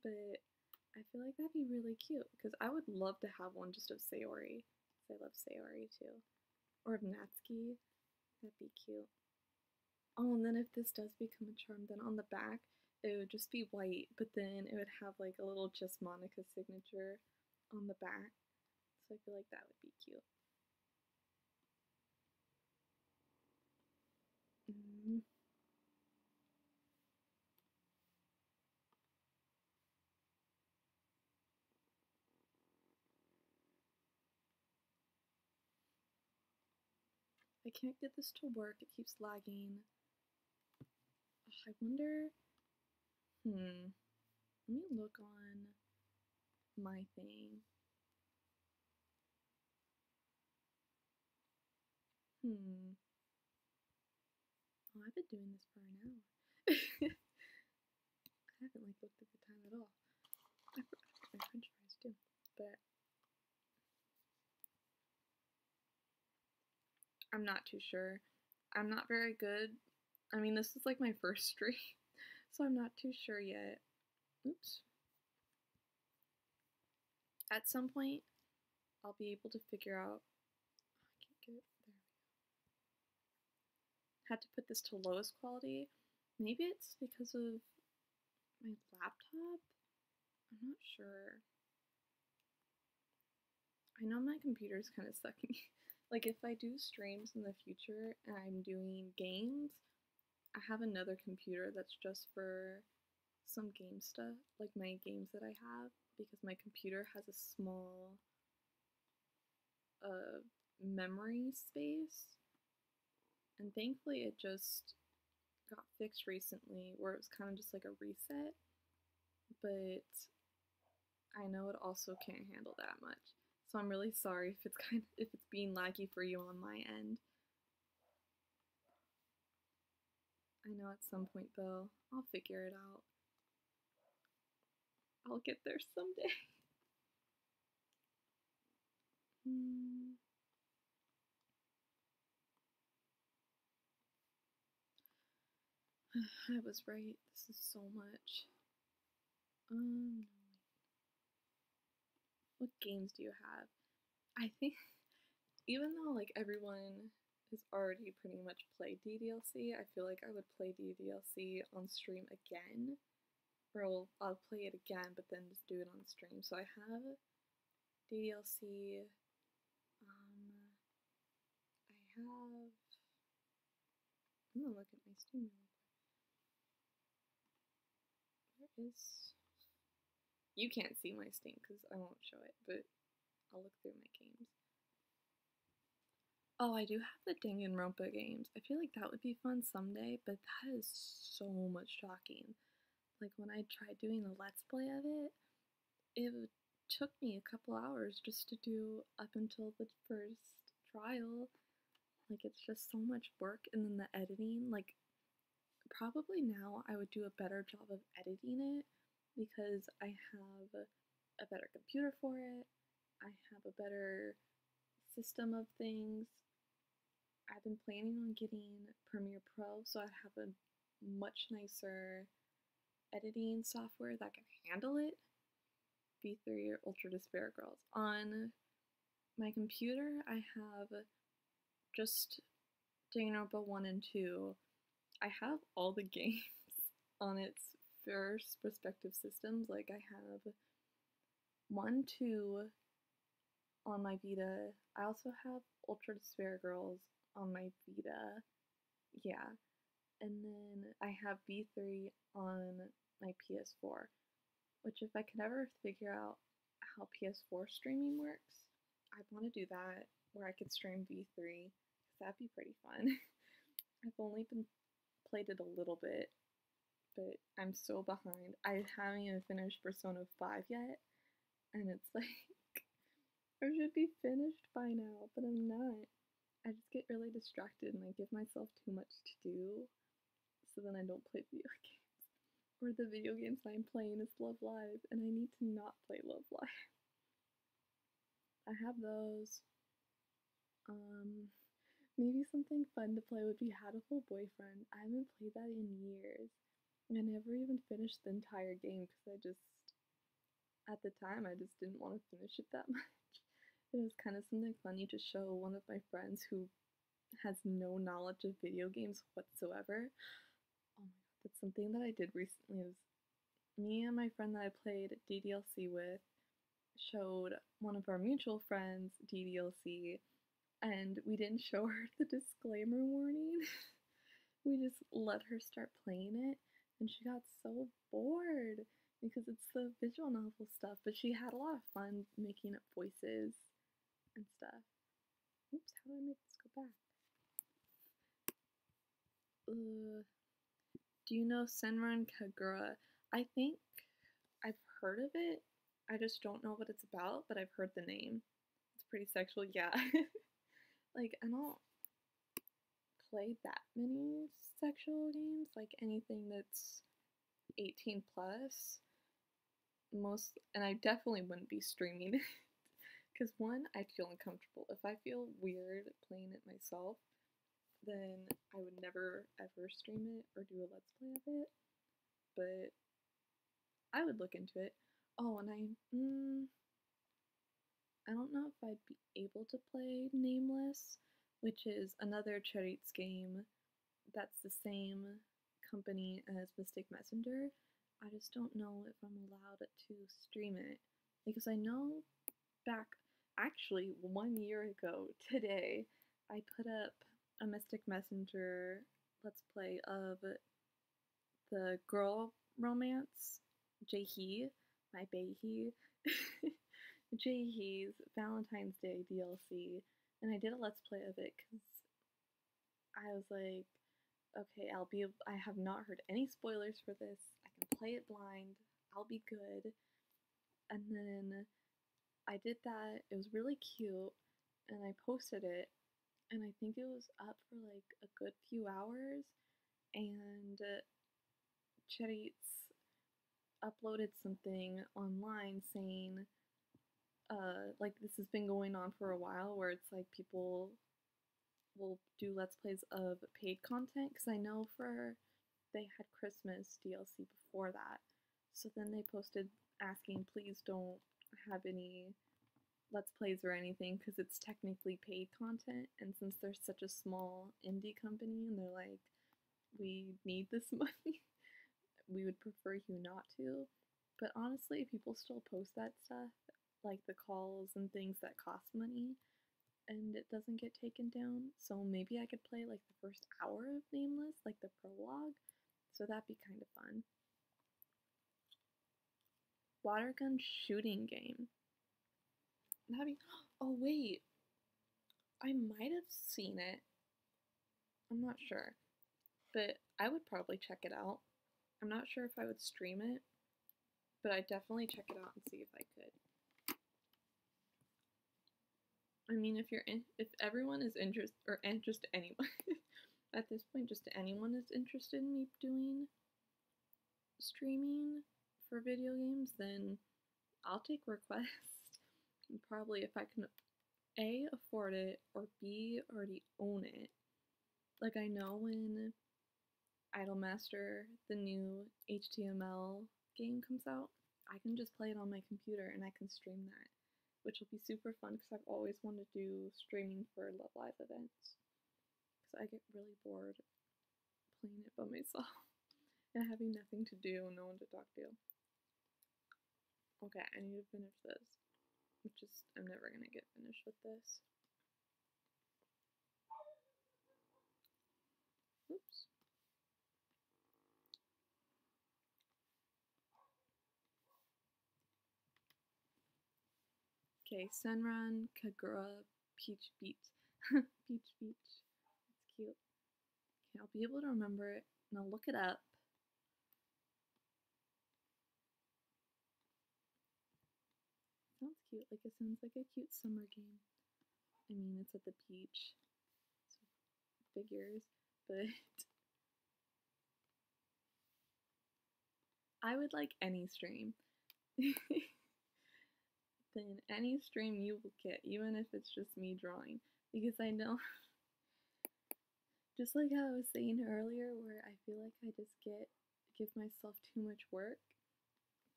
But I feel like that'd be really cute, because I would love to have one just of Sayori, because I love Sayori too. Or of Natsuki. That'd be cute. Oh, and then if this does become a charm, then on the back, it would just be white, but then it would have like a little Just Monica signature on the back. So I feel like that would be cute. Mm. I can't get this to work. It keeps lagging. Ugh, I wonder. Let me look on my thing. Oh, I've been doing this for an hour. I haven't like looked at the time at all. I forgot my French fries too, but I'm not too sure. I'm not very good. I mean, this is like my first stream, so I'm not too sure yet. Oops. At some point, I'll be able to figure out. I can't get it. There. Had to put this to lowest quality. Maybe it's because of my laptop. I'm not sure. I know my computer's kind of sucking. Like, if I do streams in the future and I'm doing games, I have another computer that's just for some game stuff, like my games that I have, because my computer has a small memory space. And thankfully, it just got fixed recently, where it was kind of just like a reset. But I know it also can't handle that much. So I'm really sorry if if it's being laggy for you on my end. I know at some point though, I'll figure it out. I'll get there someday. I was right. This is so much. What games do you have? I think even though like everyone has already pretty much played ddlc. I feel like I would play ddlc on stream again, or I'll play it again but then just do it on stream. So I have ddlc. I have, I'm gonna look at my Steam real quick. Where is, you can't see my Steam because I won't show it, but I'll look through my games. Oh, I do have the Danganronpa games. I feel like that would be fun someday, but that is so much talking. Like when I tried doing a let's play of it, it took me a couple hours just to do up until the first trial. Like it's just so much work, and then the editing, like probably now I would do a better job of editing it because I have a better computer for it. I have a better system of things. I've been planning on getting Premiere Pro, so I have a much nicer editing software that can handle it. V3 or Ultra Despair Girls. On my computer, I have just Danganronpa 1 and 2. I have all the games on its first respective systems. Like I have 1, 2 on my Vita. I also have Ultra Despair Girls on my Vita. Yeah. And then I have V3 on my PS4. Which if I could ever figure out how PS4 streaming works, I'd want to do that where I could stream V3. Because that'd be pretty fun. I've only played it a little bit, but I'm so behind. I haven't even finished Persona 5 yet, and it's like I should be finished by now, but I'm not. I just get really distracted and I give myself too much to do, so then I don't play video games. Or the video games I'm playing is Love Live, and I need to not play Love Live. I have those. Maybe something fun to play would be Hatoful Boyfriend. I haven't played that in years. I never even finished the entire game because I just, at the time, I just didn't want to finish it that much. It was kind of something funny to show one of my friends who has no knowledge of video games whatsoever. Oh my god, that's something that I did recently. Was me and my friend that I played ddlc with showed one of our mutual friends ddlc, and we didn't show her the disclaimer warning. We just let her start playing it, and she got so bored because it's the visual novel stuff, but she had a lot of fun making up voices and stuff. Oops, how do I make this go back? Do you know Senran Kagura? I think I've heard of it. I just don't know what it's about, but I've heard the name. It's pretty sexual, yeah. Like, I don't play that many sexual games, like anything that's 18 plus. And I definitely wouldn't be streaming it. Because one, I'd feel uncomfortable. If I feel weird playing it myself, then I would never ever stream it or do a let's play of it. But I would look into it. Oh, and I don't know if I'd be able to play Nameless, which is another Charits game that's the same company as Mystic Messenger. I just don't know if I'm allowed to stream it. Because I know back, actually 1 year ago today, I put up a Mystic Messenger let's play of the girl romance, Jae-hee, my bae-hee, Jae-hee's Valentine's Day DLC, and I did a let's play of it because I was like, okay, I have not heard any spoilers for this, I can play it blind, I'll be good. And then I did that, it was really cute, and I posted it, and I think it was up for like a good few hours, and Charits uploaded something online saying, like this has been going on for a while, where it's like people will do let's plays of paid content, because I know they had Christmas DLC before that, so then they posted asking please don't have any Let's Plays or anything because it's technically paid content. And since they're such a small indie company and they're like, we need this money, we would prefer you not to. But honestly, people still post that stuff, like the calls and things that cost money, and it doesn't get taken down. So maybe I could play like the first hour of Nameless, like the prologue. So that'd be kind of fun. Water gun shooting game. That'd be. Oh, wait. I might have seen it. I'm not sure. But I would probably check it out. I'm not sure if I would stream it, but I'd definitely check it out and see if I could. I mean, if everyone is interested, or just anyone, at this point, just anyone is interested in me doing streaming for video games, then I'll take requests. And probably if I can A, afford it, or B, already own it. Like, I know when Idolmaster, the new HTML game, comes out, I can just play it on my computer and I can stream that, which will be super fun because I've always wanted to do streaming for live events. Because I get really bored playing it by myself and having nothing to do and no one to talk to. Okay, I need to finish this. I'm never gonna get finished with this. Oops. Okay, Senran, Kagura, Peach Beach. Peach Beach. It's cute. Okay, I'll be able to remember it and I'll look it up. Sounds cute. Like it sounds like a cute summer game. I mean, it's at the beach. So figures, but I would like any stream. Then any stream you will get, even if it's just me drawing. Because I know, just like how I was saying earlier, where I feel like I just give myself too much work.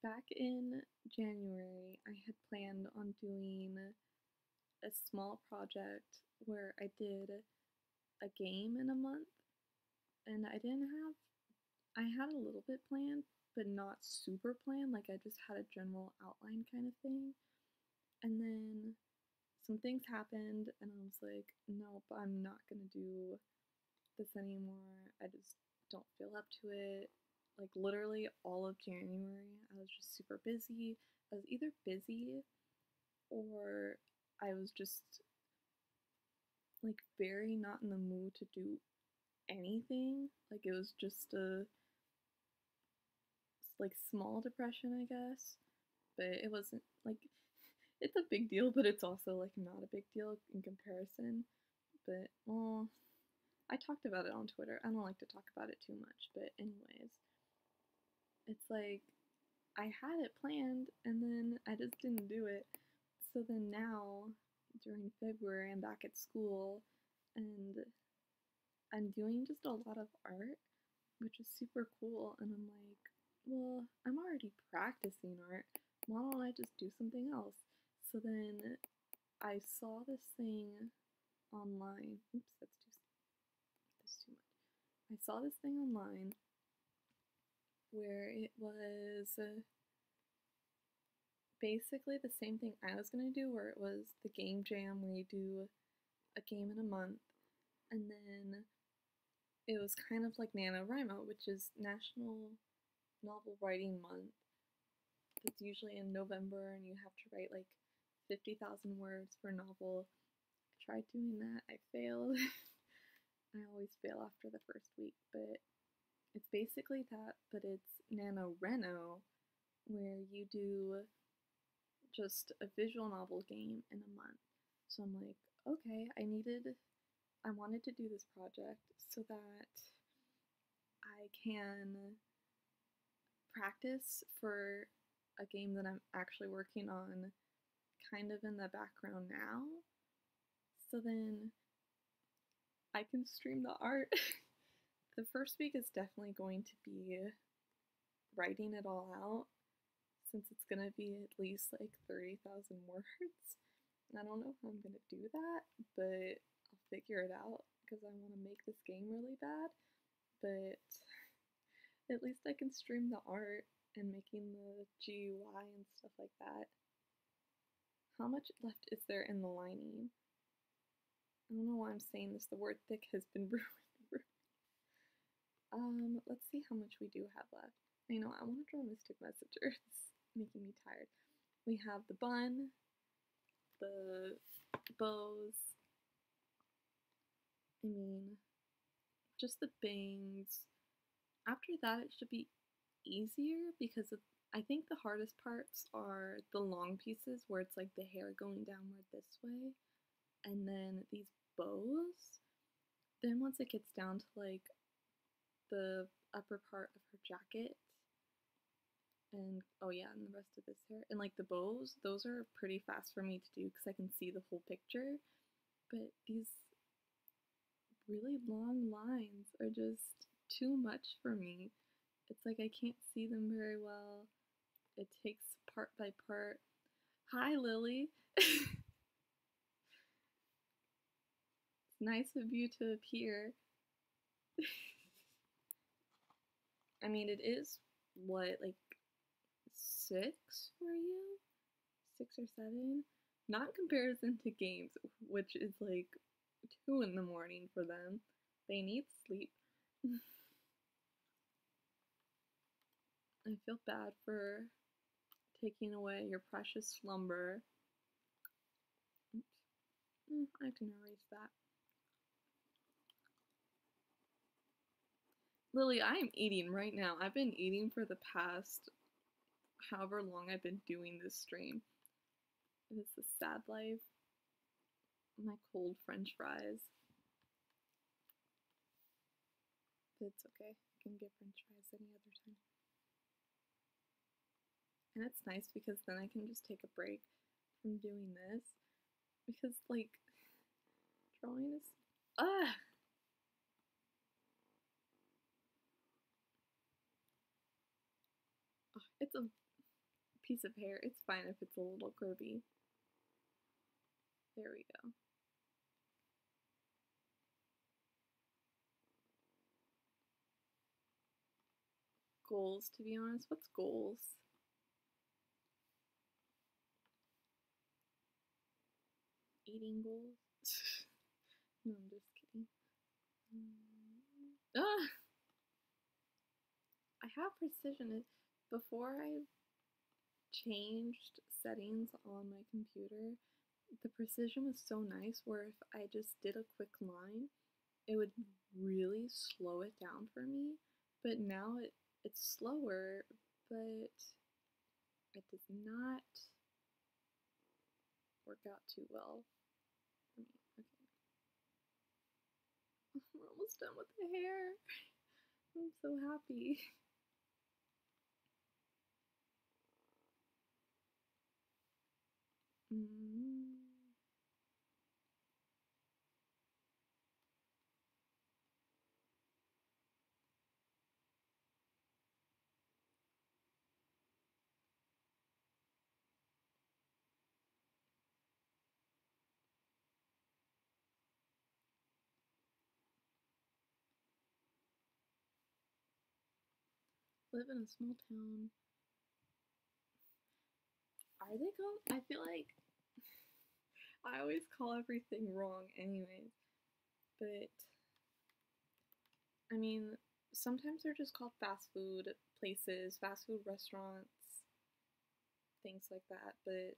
Back in January, I had planned on doing a small project where I did a game in a month, and I had a little bit planned, but not super planned. Like, I just had a general outline kind of thing. And then some things happened, and I was like, nope, I'm not gonna do this anymore. I just don't feel up to it. Like, literally all of January, I was just super busy. I was either busy or I was just like very not in the mood to do anything. Like, it was just a like small depression, I guess. But it wasn't like it's a big deal, but it's also like not a big deal in comparison. But well, I talked about it on Twitter. I don't like to talk about it too much, but anyways, it's like I had it planned and then I just didn't do it. So then now, during February, I'm back at school and I'm doing just a lot of art, which is super cool. And I'm like, well, I'm already practicing art. Why don't I just do something else? So then I saw this thing online. Oops, that's too much. I saw this thing online where it was basically the same thing I was gonna do, where it was the game jam where you do a game in a month, and then it was kind of like NaNoWriMo, which is National Novel Writing Month. It's usually in November, and you have to write like 50,000 words for a novel. I tried doing that, I failed. I always fail after the first week, but it's basically that, but it's NaNoWriMo, where you do just a visual novel game in a month. So I'm like, okay, I wanted to do this project so that I can practice for a game that I'm actually working on kind of in the background now. So then I can stream the art. The first week is definitely going to be writing it all out, since it's gonna be at least like 30,000 words. I don't know how I'm gonna do that, but I'll figure it out because I want to make this game really bad. But at least I can stream the art and making the GUI and stuff like that. How much left is there in the lining? I don't know why I'm saying this. The word thick has been ruined. Let's see how much we do have left. I know, I want to draw Mystic Messenger. It's making me tired. We have the bun, the bows, I mean, just the bangs. After that, it should be easier because I think the hardest parts are the long pieces where it's like the hair going downward this way, and then these bows. Then once it gets down to like the upper part of her jacket, and oh yeah, and the rest of this hair, and like the bows, those are pretty fast for me to do because I can see the whole picture. But these really long lines are just too much for me. It's like I can't see them very well. It takes part by part. Hi, Lily. It's nice of you to appear. I mean, it is, what, like 6 for you? 6 or 7? Not in comparison to games, which is like 2 in the morning for them. They need sleep. I feel bad for taking away your precious slumber. Oops. I can erase that. Lily, I am eating right now. I've been eating for the past however long I've been doing this stream. It is a sad life. My cold french fries. But it's okay. I can get french fries any other time. And it's nice because then I can just take a break from doing this. Because, like, drawing is... Ah! Oh, it's a piece of hair. It's fine if it's a little curvy. There we go. Goals, to be honest. What's goals? Eating goals? No, I'm just kidding. Ah! I have precision. Before I changed settings on my computer, the precision was so nice where if I just did a quick line, it would really slow it down for me. But now it's slower, but it does not work out too well for me. Okay. We're almost done with the hair. I'm so happy. Live in a small town. Are they called? I feel like I always call everything wrong anyways. But I mean, sometimes they're just called fast food places, fast food restaurants, things like that. But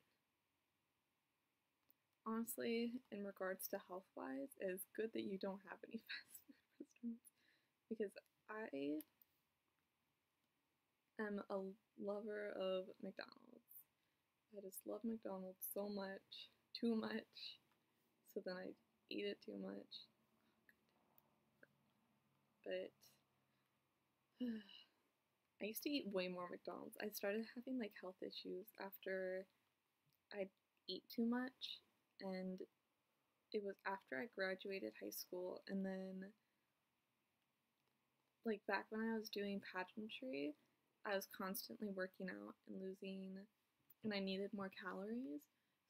honestly, in regards to health wise, it's good that you don't have any fast food restaurants because I am a lover of McDonald's. I just love McDonald's so much, too much, so then I eat it too much. But I used to eat way more McDonald's. I started having like health issues after I'd eat too much, and it was after I graduated high school, and then like back when I was doing pageantry, I was constantly working out and losing, and I needed more calories.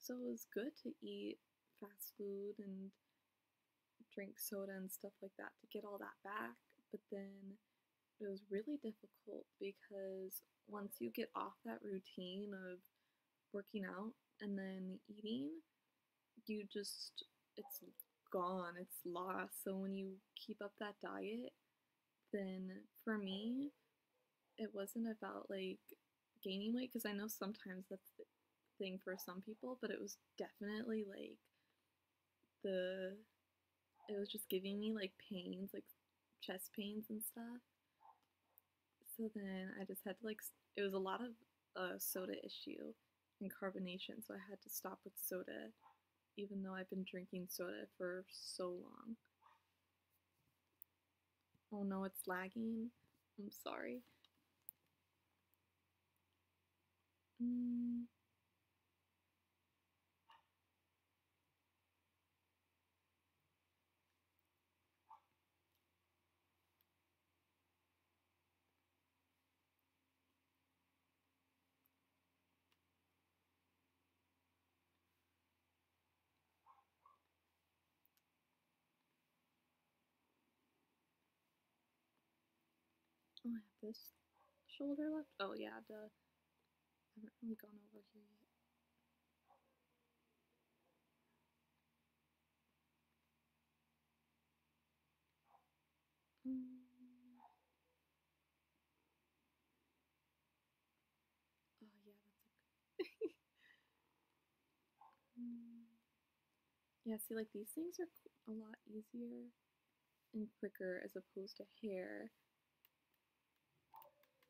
So it was good to eat fast food and drink soda and stuff like that to get all that back. But then it was really difficult because once you get off that routine of working out and then eating, you just, it's gone, it's lost. So when you keep up that diet, then for me, it wasn't about like gaining weight because I know sometimes that's the thing for some people, but it was definitely like the it was just giving me like pains, like chest pains and stuff. So then I just had to like it was a lot of soda issue and carbonation, so I had to stop with soda even though I've been drinking soda for so long. Oh no, it's lagging. I'm sorry. Mm. Oh, I have this shoulder left. Oh yeah, duh. I haven't really gone over here yet. Mm. Oh yeah, that's a good. Mm. Yeah, see, like these things are a lot easier and quicker as opposed to hair.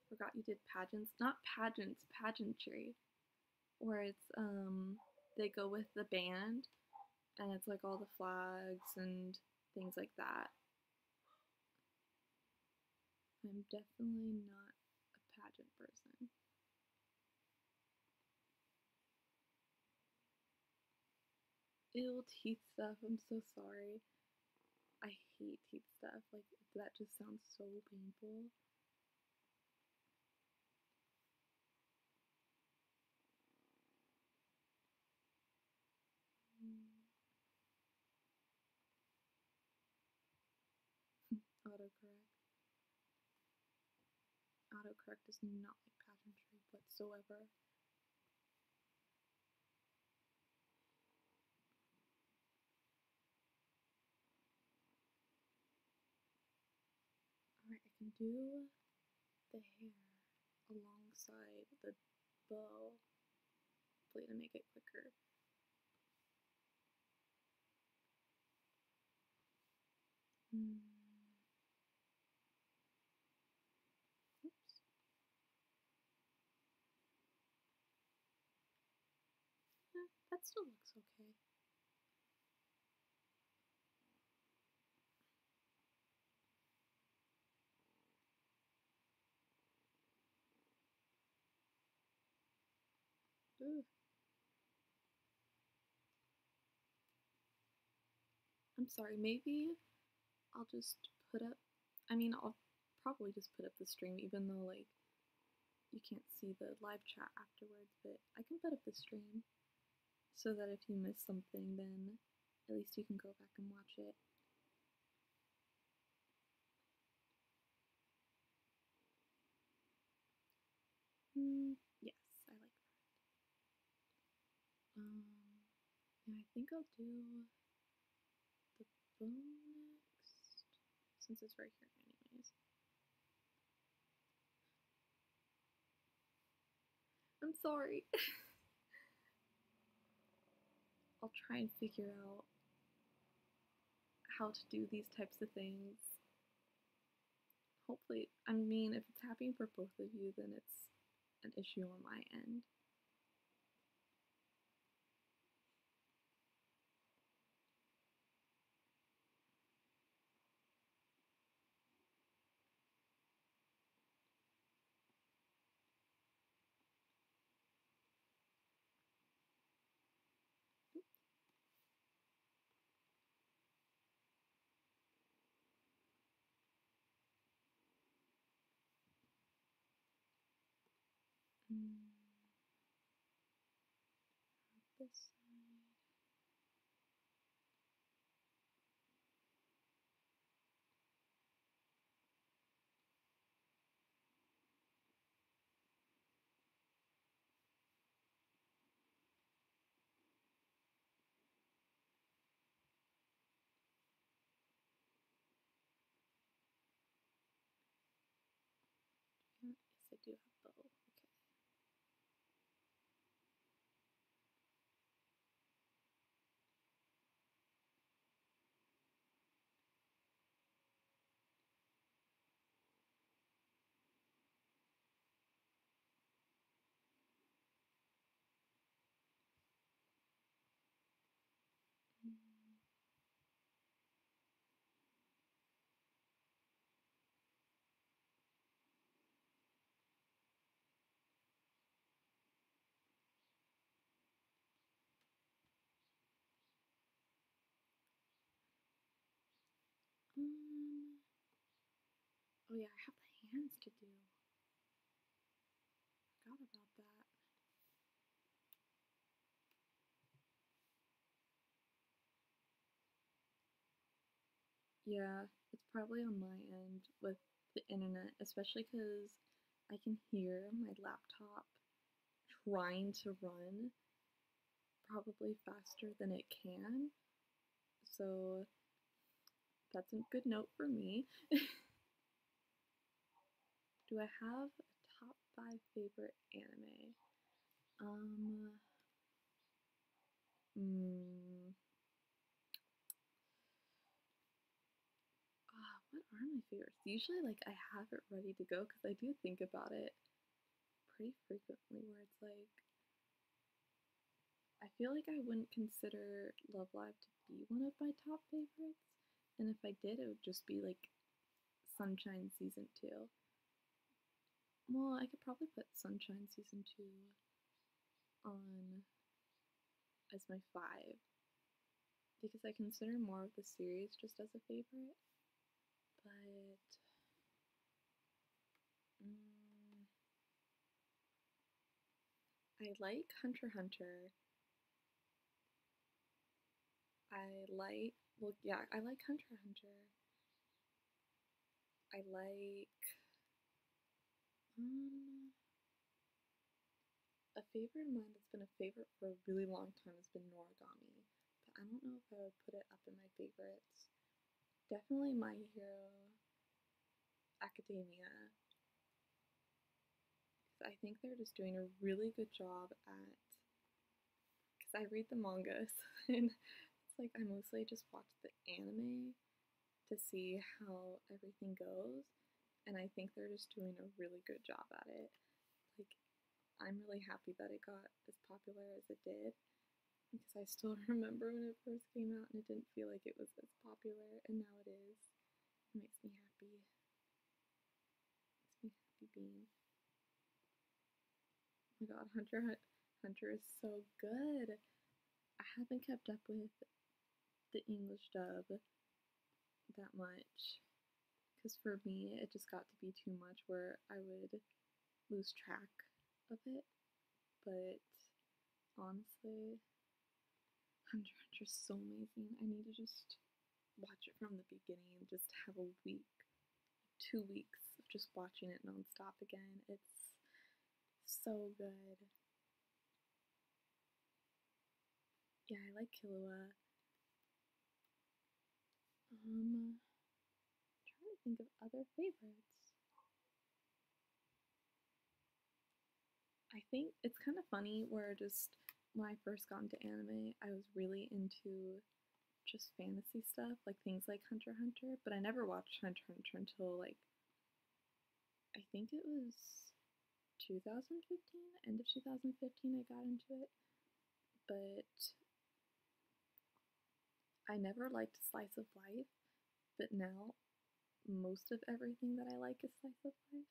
Forgot you did pageants. Not pageants, pageantry. Where it's they go with the band and it's like all the flags and things like that. I'm definitely not a pageant person. Ew, teeth stuff. I'm so sorry. I hate teeth stuff. Like that just sounds so painful. Mm. Autocorrect. Autocorrect does not like pageantry whatsoever. Alright, I can do the hair alongside the bow, hopefully to make it quicker. Mm. Oops. That still looks okay. Ooh. I'm sorry, maybe I'll just put up, I mean, I'll probably just put up the stream even though, like, you can't see the live chat afterwards, but I can put up the stream so that if you miss something, then at least you can go back and watch it. Yes, I like that. Yeah, I think I'll do the bow next, since it's right here anyways. I'm sorry. I'll try and figure out how to do these types of things. Hopefully, I mean, if it's happening for both of you, then it's an issue on my end. Mm. This side. do have bow. Okay. Oh yeah, I have the hands to do. Forgot about that. Yeah, it's probably on my end with the internet, especially because I can hear my laptop trying to run probably faster than it can. So that's a good note for me. Do I have a top 5 favorite anime? Um, mm, what are my favorites? Usually, like, I have it ready to go because I do think about it pretty frequently where it's like, I feel like I wouldn't consider Love Live to be one of my top favorites. And if I did, it would just be like Sunshine Season 2. Well, I could probably put Sunshine Season 2 on as my 5 because I consider more of the series just as a favorite. But mm, I like Hunter x Hunter. Well, yeah, I like Hunter x Hunter. I like, um, a favorite of mine that's been a favorite for a really long time has been Noragami, but I don't know if I would put it up in my favorites. Definitely My Hero Academia. I think they're just doing a really good job at, because I read the mangas, and it's like I mostly just watch the anime to see how everything goes, and I think they're just doing a really good job at it. Like, I'm really happy that it got as popular as it did because I still remember when it first came out and it didn't feel like it was as popular, and now it is. It makes me happy. Makes me happy being. Oh my god, Hunter is so good. I haven't kept up with the English dub that much because for me it just got to be too much where I would lose track of it. But honestly, Hunter's so amazing. I need to just watch it from the beginning and just have a week, 2 weeks of just watching it nonstop again. It's so good. Yeah, I like Killua. Trying to think of other favorites. I think it's kind of funny where just when I first got into anime, I was really into just fantasy stuff, like things like Hunter x Hunter, but I never watched Hunter x Hunter until like I think it was 2015, end of 2015 I got into it. But I never liked slice of life, but now most of everything that I like is slice of life.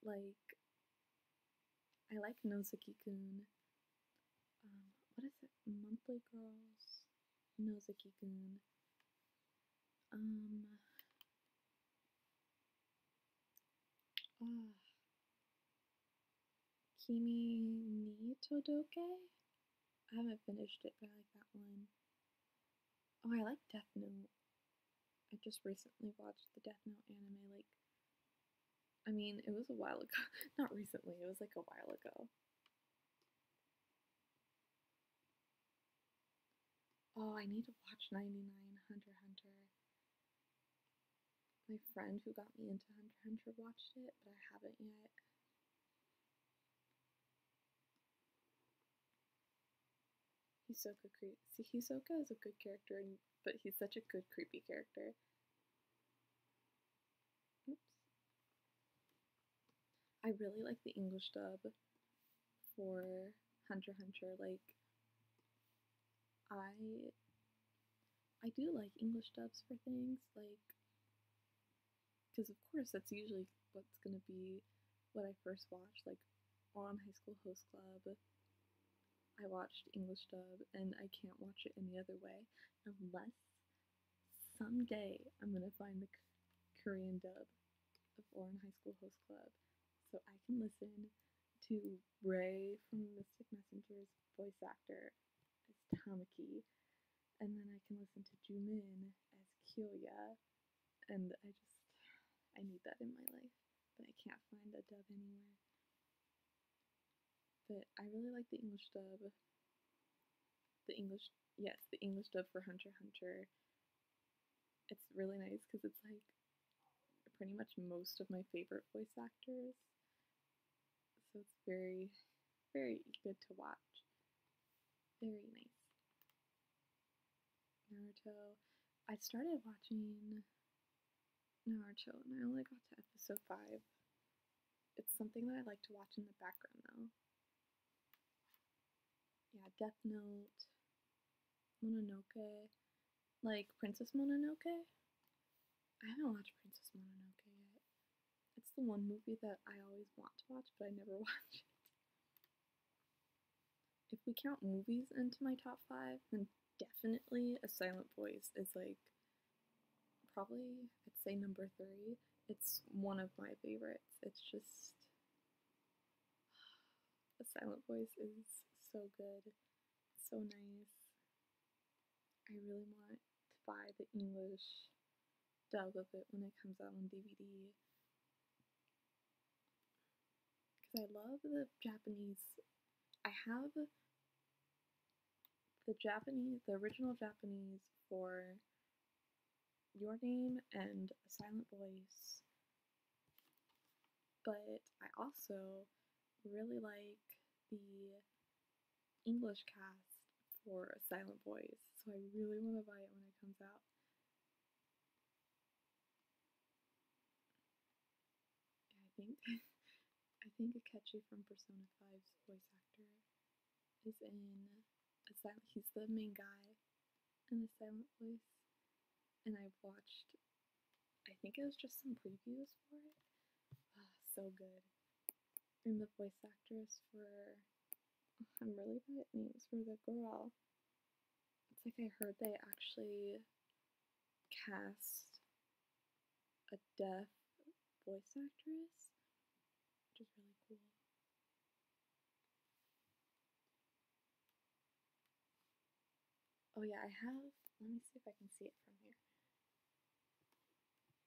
Like I like Nozuki-gun. What is it? Monthly Girls, Nozuki-gun. Um, ah, Kimi ni Todoke. I haven't finished it, but I like that one. Oh, I like Death Note. I just recently watched the Death Note anime. Like, I mean, it was a while ago. Not recently. It was like a while ago. Oh, I need to watch 99 Hunter x Hunter. My friend who got me into Hunter x Hunter watched it, but I haven't yet. Hisoka See, Hisoka is a good character, but he's such a good creepy character. Oops. I really like the English dub for Hunter x Hunter. Like, I do like English dubs for things, like, because of course that's usually what's gonna be what I first watched. Like, on High School Host Club, I watched English dub, and I can't watch it any other way unless someday I'm gonna find the Korean dub of Oran High School Host Club, so I can listen to Ray from Mystic Messenger's voice actor as Tamaki, and then I can listen to Jumin as Kyoya, and I need that in my life, but I can't find a dub anywhere. But I really like the English dub. The English dub for Hunter x Hunter. It's really nice because it's like pretty much most of my favorite voice actors. So it's very, very good to watch. Very nice. Naruto. I started watching Naruto and I only got to episode 5. It's something that I like to watch in the background though. Yeah, Death Note, Mononoke, like Princess Mononoke. I haven't watched Princess Mononoke yet. It's the one movie that I always want to watch, but I never watch it. If we count movies into my top 5, then definitely A Silent Voice is like probably, I'd say, number 3. It's one of my favorites. It's just, A Silent Voice is so good, so nice. I really want to buy the English dub of it when it comes out on DVD. Because I love the Japanese. I have the original Japanese for Your Name and A Silent Voice, but I also really like the English cast for A Silent Voice, so I really want to buy it when it comes out. Yeah, I think Akechi from Persona 5's voice actor is in he's the main guy in A Silent Voice, and I've watched, I think it was just some previews for it. So good. And the voice actress for, I'm really bad at names for the girl. It's like I heard they actually cast a deaf voice actress, which is really cool. Oh yeah, I have, let me see if I can see it from here.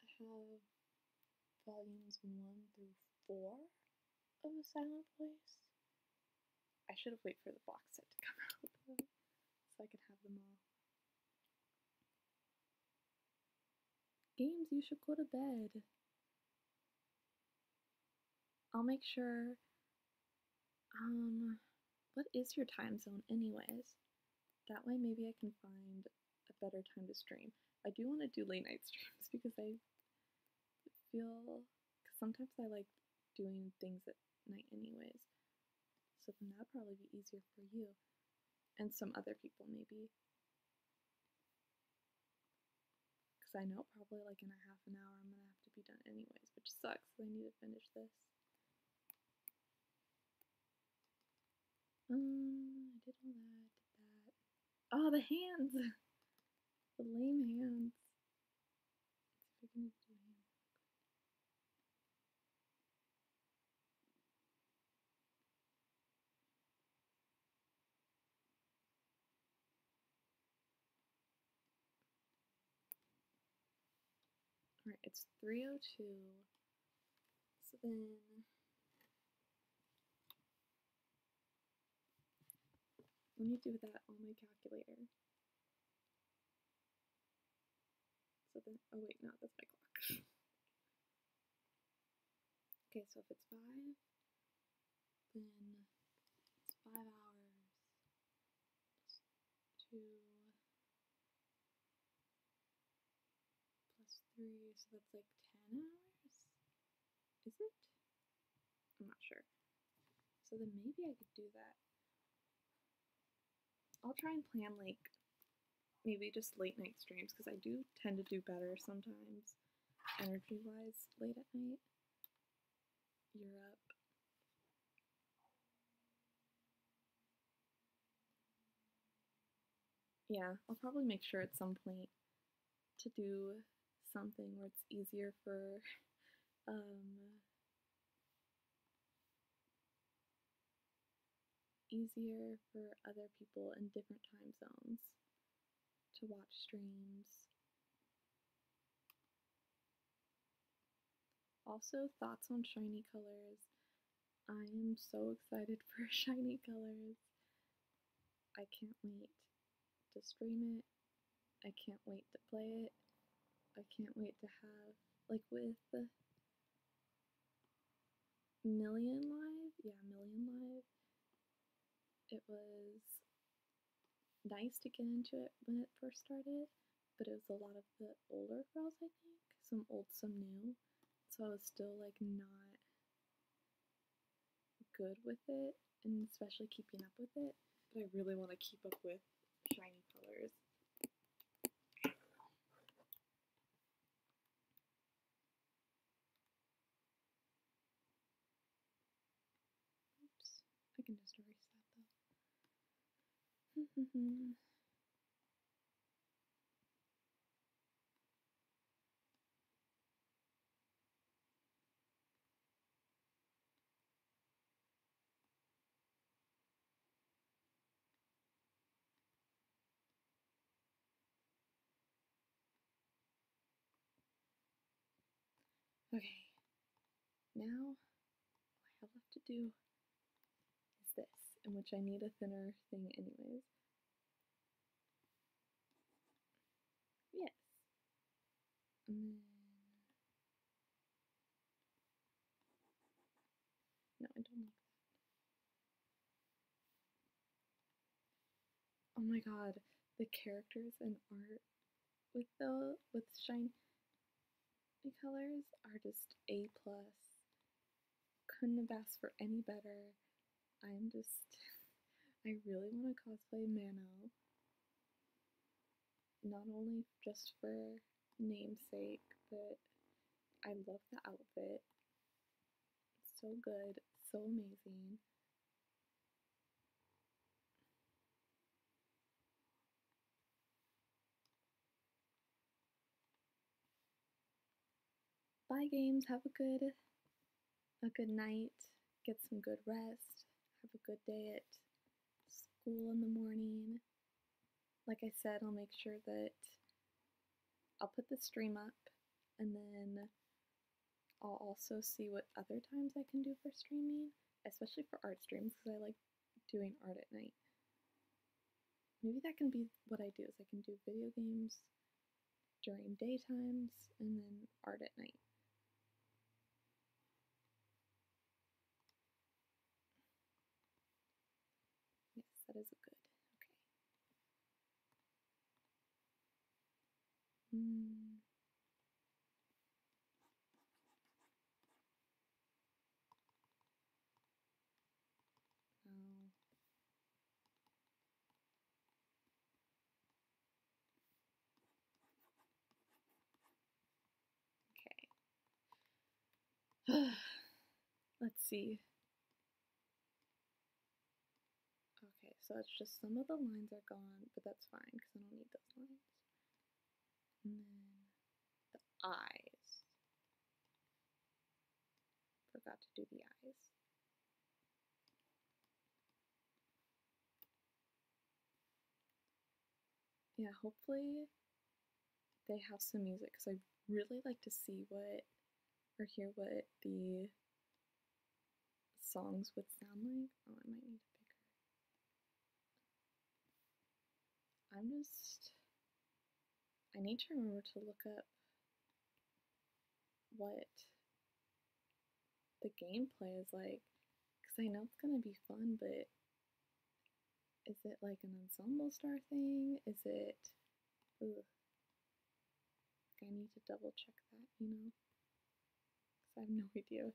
I have volumes 1 through 4 of A Silent Voice. I should have waited for the box set to come out though, so I could have them all. Games, you should go to bed. I'll make sure, what is your time zone anyways? That way maybe I can find a better time to stream. I do want to do late night streams because I feel, because sometimes I like doing things at night anyways. So then that'd probably be easier for you and some other people maybe. Because I know probably like in a half an hour I'm gonna have to be done anyways, which sucks. I need to finish this. I did all that, did that. Oh, the hands! The lame hands. Let's see if I can do hands. Alright, it's 3:02. So then let me do that on my calculator. So then, oh wait, no, that's my clock. Okay, so if it's 5, then it's 5 hours. 3, so that's like 10 hours? Is it? I'm not sure. So then maybe I could do that. I'll try and plan like maybe just late night streams because I do tend to do better sometimes energy wise late at night. Europe. Yeah, I'll probably make sure at some point to do something where it's easier for other people in different time zones to watch streams. Also, thoughts on shiny colors. I am so excited for shiny colors. I can't wait to stream it. I can't wait to play it. I can't wait to have, like with Million Live, it was nice to get into it when it first started, but it was a lot of the older girls, I think. Some old, some new. So I was still like not good with it, and especially keeping up with it. But I really want to keep up with shiny colors. Oops, I can just erase that though. Okay, now all I have left to do is this, in which I need a thinner thing anyways. Yes. And then... No, I don't like that. Oh my god, the characters and art with shiny colors are just A+. Couldn't have asked for any better. I'm just... I really want to cosplay Mano. Not only just for namesake, but I love the outfit. It's so good, so amazing. Bye games, have a good night, get some good rest, have a good day at school in the morning. Like I said, I'll make sure that I'll put the stream up, and then I'll also see what other times I can do for streaming, especially for art streams, because I like doing art at night. Maybe that can be what I do, is I can do video games during daytimes and then art at night. Yes, that is a good. Okay. No. Okay. Let's see. Okay, so it's just some of the lines are gone, but that's fine because I don't need those lines. And then the eyes. Forgot to do the eyes. Yeah, hopefully they have some music because I'd really like to see what or hear what the songs would sound like. Oh, I might need a bigger. I need to remember to look up what the gameplay is like because I know it's gonna be fun, but is it like an ensemble star thing? Is it... Ugh. I need to double check that, you know? Because I have no idea.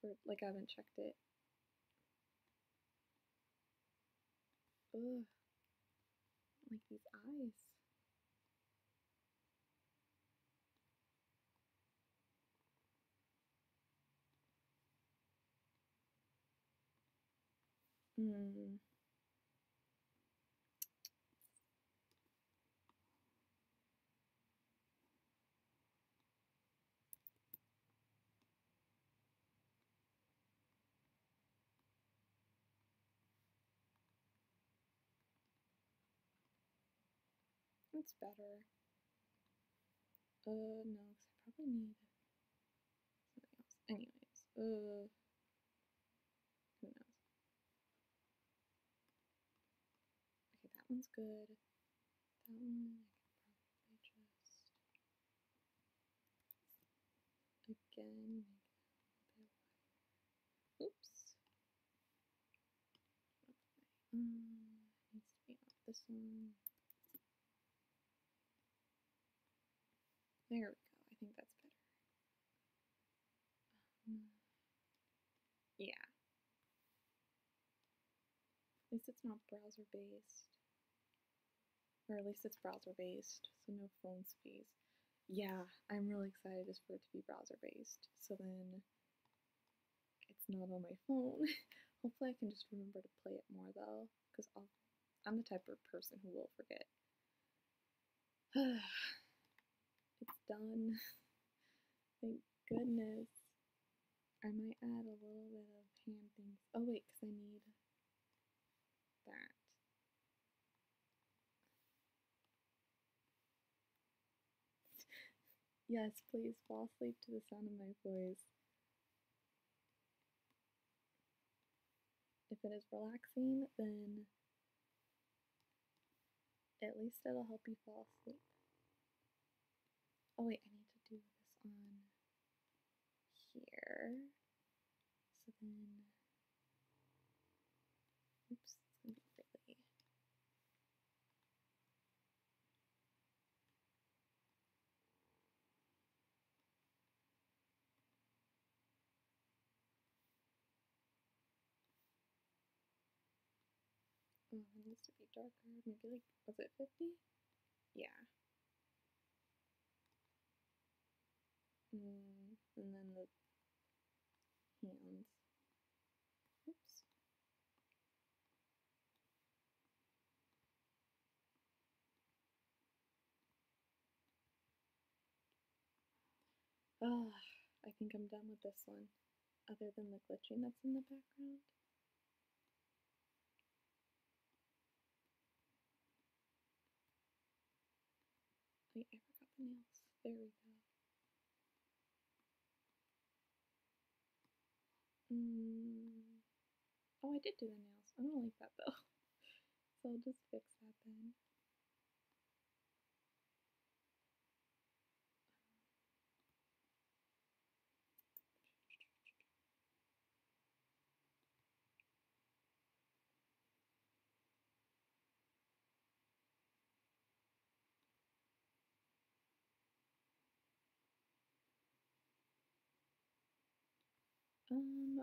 I haven't checked it. Ugh. Like these eyes. Hmm. It's better. No, because I probably need something else. Anyways, who knows? Okay, that one's good. That one I can probably just again make it a little bit wider. Oops. Needs to be on this one. There we go. I think that's better. Yeah. At least it's not browser based. Or at least it's browser based, so no phone space. Yeah, I'm really excited just for it to be browser based. So then it's not on my phone. Hopefully I can just remember to play it more though, because I'm the type of person who will forget. It's done. Thank goodness. I might add a little bit of hand things. Oh wait, because I need that. Yes, please fall asleep to the sound of my voice. If it is relaxing, then at least it'll help you fall asleep. Oh wait, I need to do this on here. So then, oops, it's gonna be really. Oh, it needs to be darker. Maybe like, was it 50? Yeah. And then the hands. Oops. Oh, I think I'm done with this one. Other than the glitching that's in the background. Wait, I forgot the nails. There we go. Oh, I did do the nails. I don't like that though. So I'll just fix that then.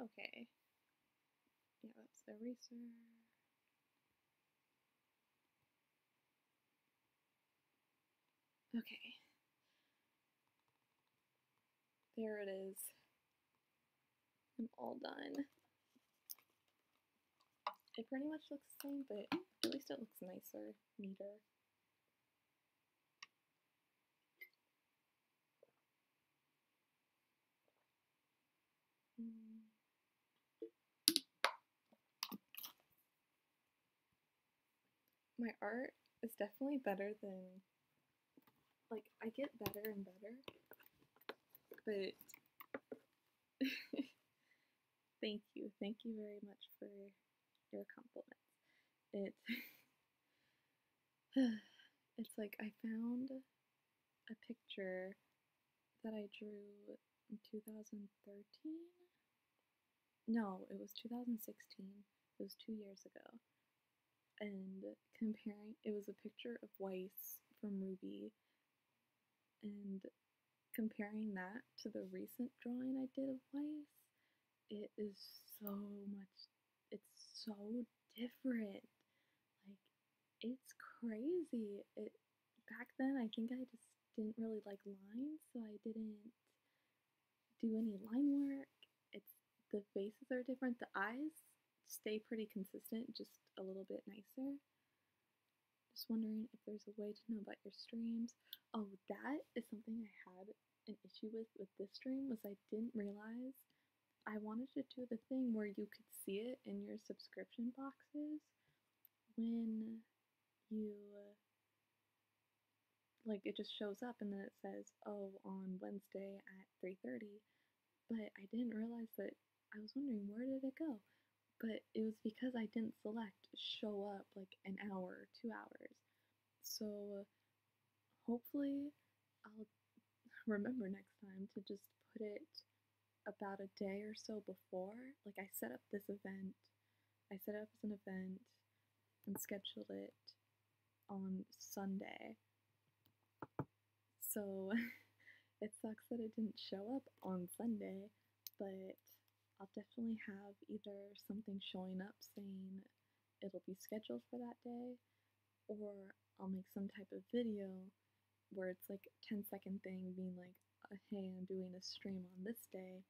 Okay. Yeah, that's the eraser. Okay. There it is. I'm all done. It pretty much looks the same, but at least it looks nicer, neater. My art is definitely better than, like, I get better and better, but thank you very much for your compliments. It's like I found a picture that I drew in 2013. No, it was 2016. It was 2 years ago. And comparing, it was a picture of Weiss from Ruby And comparing that to the recent drawing I did of Weiss, it is so much, it's so different. Like, it's crazy. Back then I think I just didn't really like lines, so I didn't do any line work. It's the faces are different. The eyes stay pretty consistent, just a little bit nicer. Just wondering if there's a way to know about your streams. Oh, that is something I had an issue with this stream, was I didn't realize I wanted to do the thing where you could see it in your subscription boxes when you like it just shows up and then it says, oh, on Wednesday at 3:30. But I didn't realize that. I was wondering, where did it go? But it was because I didn't select show up like an hour or 2 hours. So hopefully I'll remember next time to just put it about a day or so before. Like, I set up this event, I set up as an event and scheduled it on Sunday. So it sucks that it didn't show up on Sunday, but I'll definitely have either something showing up saying it'll be scheduled for that day, or I'll make some type of video where it's like a 10-second thing being like, hey, I'm doing a stream on this day,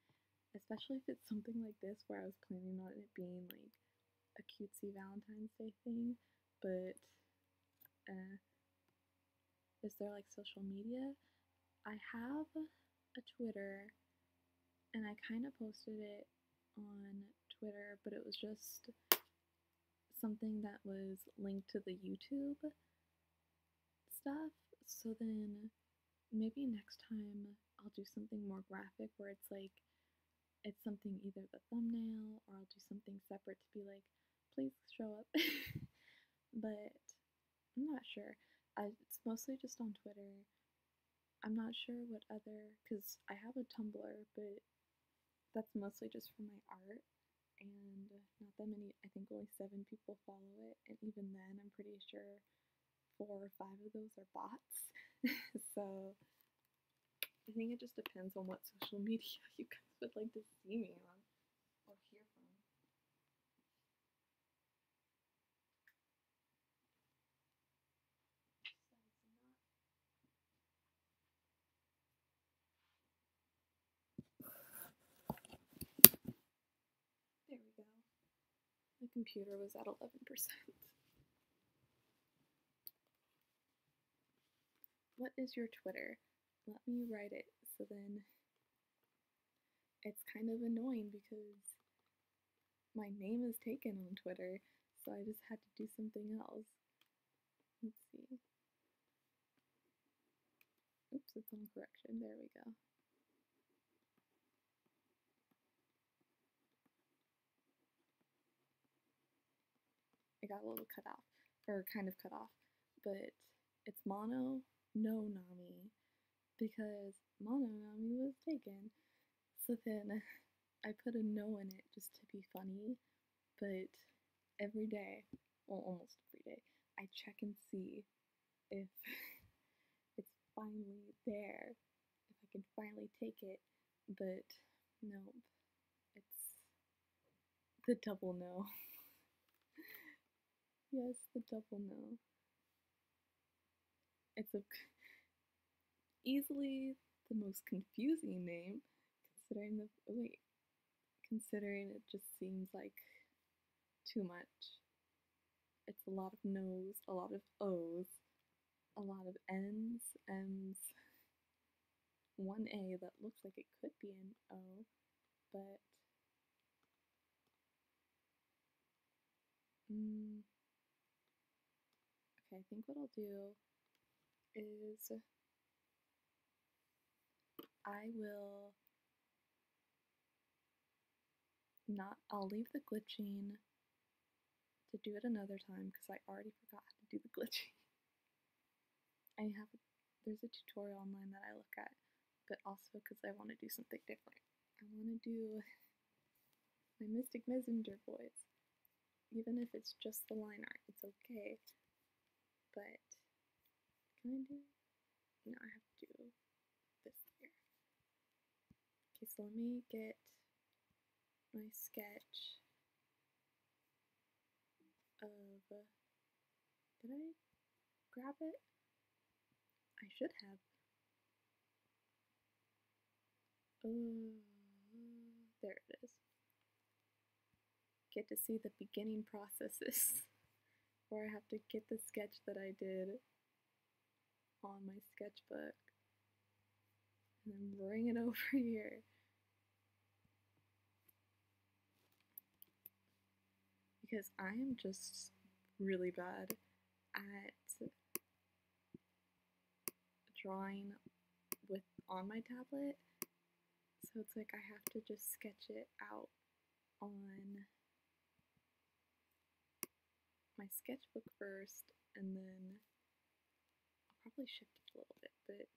especially if it's something like this where I was planning on it being like a cutesy Valentine's Day thing. But is there like social media? I have a Twitter, and I kind of posted it on Twitter, but it was just something that was linked to the YouTube stuff. So then maybe next time I'll do something more graphic where it's like, it's something either the thumbnail, or I'll do something separate to be like, please show up. But I'm not sure. It's mostly just on Twitter. I'm not sure what other, because I have a Tumblr, but that's mostly just for my art, and not that many. I think only 7 people follow it, and even then I'm pretty sure 4 or 5 of those are bots. So I think it just depends on what social media you guys would like to see me on or hear from. There we go. My computer was at 11%. What is your Twitter? Let me write it, so then it's kind of annoying because my name is taken on Twitter, so I just had to do something else. Let's see. Oops, it's on correction. There we go. It got a little cut off, or kind of cut off, but it's Mono no Nami, because Mono Nami was taken. So then I put a no in it just to be funny, but every day, well, almost every day, I check and see if it's finally there, if I can finally take it, but nope, it's the double no. Yes, the double no. It's easily the most confusing name, considering it just seems like too much. It's a lot of no's, a lot of o's, a lot of n's, m's, one a that looks like it could be an o, but okay, I think what I'll do is I'll leave the glitching to do it another time because I already forgot how to do the glitching. There's a tutorial online that I look at, but also because I want to do something different. I want to do my Mystic Messenger voice. Even if it's just the line art, it's okay. But can I do? now I have to do this here. Okay, so let me get my sketch of, did I grab it? I should have. There it is. Get to see the beginning processes where I have to get the sketch that I did on my sketchbook and then bring it over here. Because I am just really bad at drawing with on my tablet. So it's like I have to just sketch it out on my sketchbook first, and then I'll probably shift it a little bit, but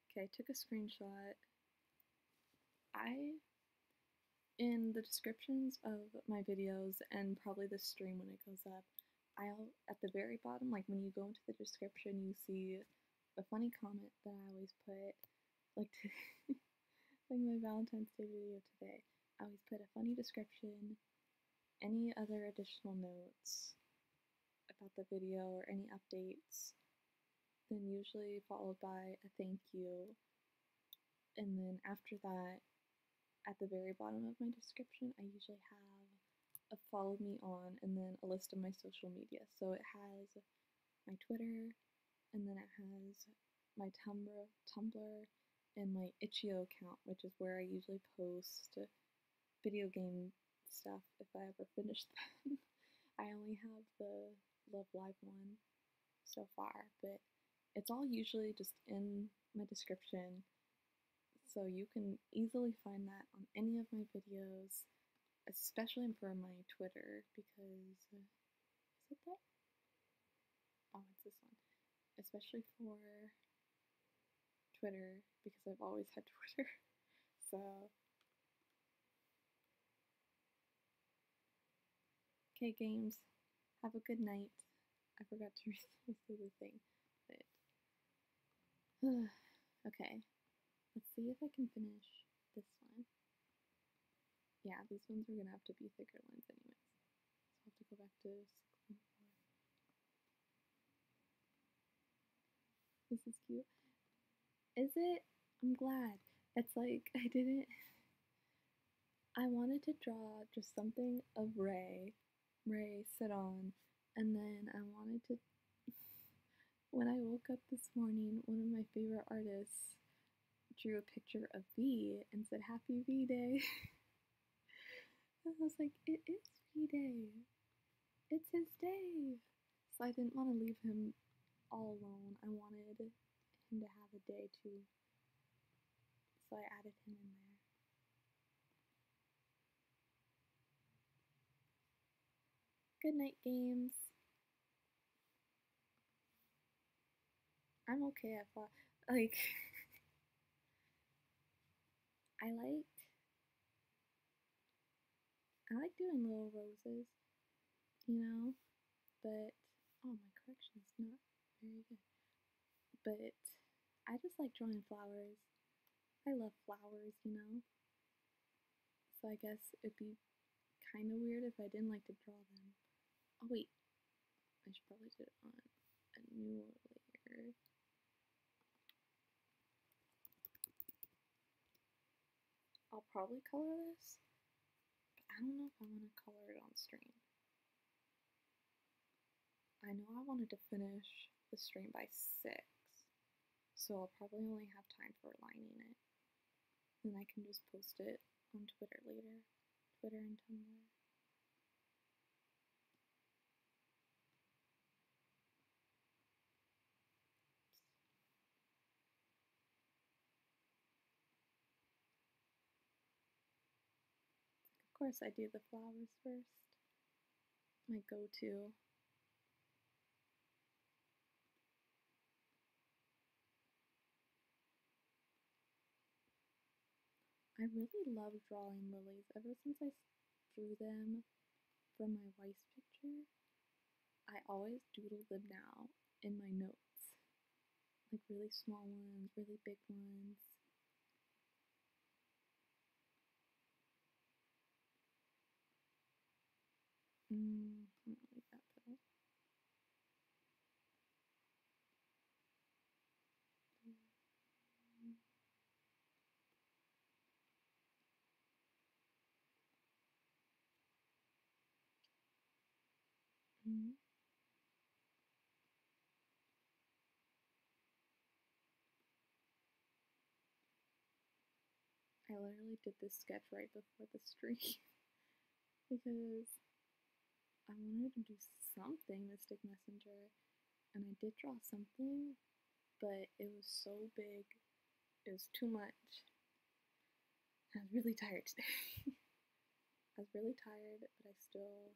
okay, I took a screenshot. In the descriptions of my videos and probably the stream when it goes up, I'll, at the very bottom, like when you go into the description, you see a funny comment that I always put, like, like my Valentine's Day video today. I always put a funny description, any other additional notes about the video or any updates, then usually followed by a thank you, and then after that, at the very bottom of my description, I usually have a follow me on and then a list of my social media. So it has my Twitter, and then it has my Tumblr, and my itchio account, which is where I usually post video game stuff if I ever finish them. I only have the Love Live one so far, but it's all usually just in my description, so you can easily find that on any of my videos, especially for my Twitter, because, is it that? Oh, it's this one. Especially for Twitter, because I've always had Twitter. So, okay, games, have a good night. I forgot to read the thing, but, okay, let's see if I can finish this one. Yeah, these ones are gonna have to be thicker lines anyways. So I'll have to go back to 6.4. This is cute. Is it? I'm glad. It's like I wanted to draw just something of Ray sit on, and then I wanted to, when I woke up this morning, one of my favorite artists drew a picture of V and said Happy V Day. And I was like, it is V Day. It's his day. So I didn't want to leave him all alone. I wanted him to have a day too. So I added him in there. Good night, games. I'm okay at like I like doing little roses, you know, but oh, my correction is not very good. But I just like drawing flowers. I love flowers, you know. So I guess it'd be kind of weird if I didn't like to draw them. Oh wait, I should probably do it on a new layer. I'll probably color this, but I don't know if I want to color it on stream. I know I wanted to finish the stream by 6, so I'll probably only have time for lining it. Then I can just post it on Twitter later. Twitter and Tumblr. Of course I do the flowers first. My go-to. I really love drawing lilies. Ever since I drew them from my wife's picture, I always doodle them now in my notes. Like really small ones, really big ones. I don't like that though. I literally did this sketch right before the stream because I wanted to do something Mystic Messenger, and I did draw something, but it was so big, it was too much. I was really tired today. I was really tired, but I still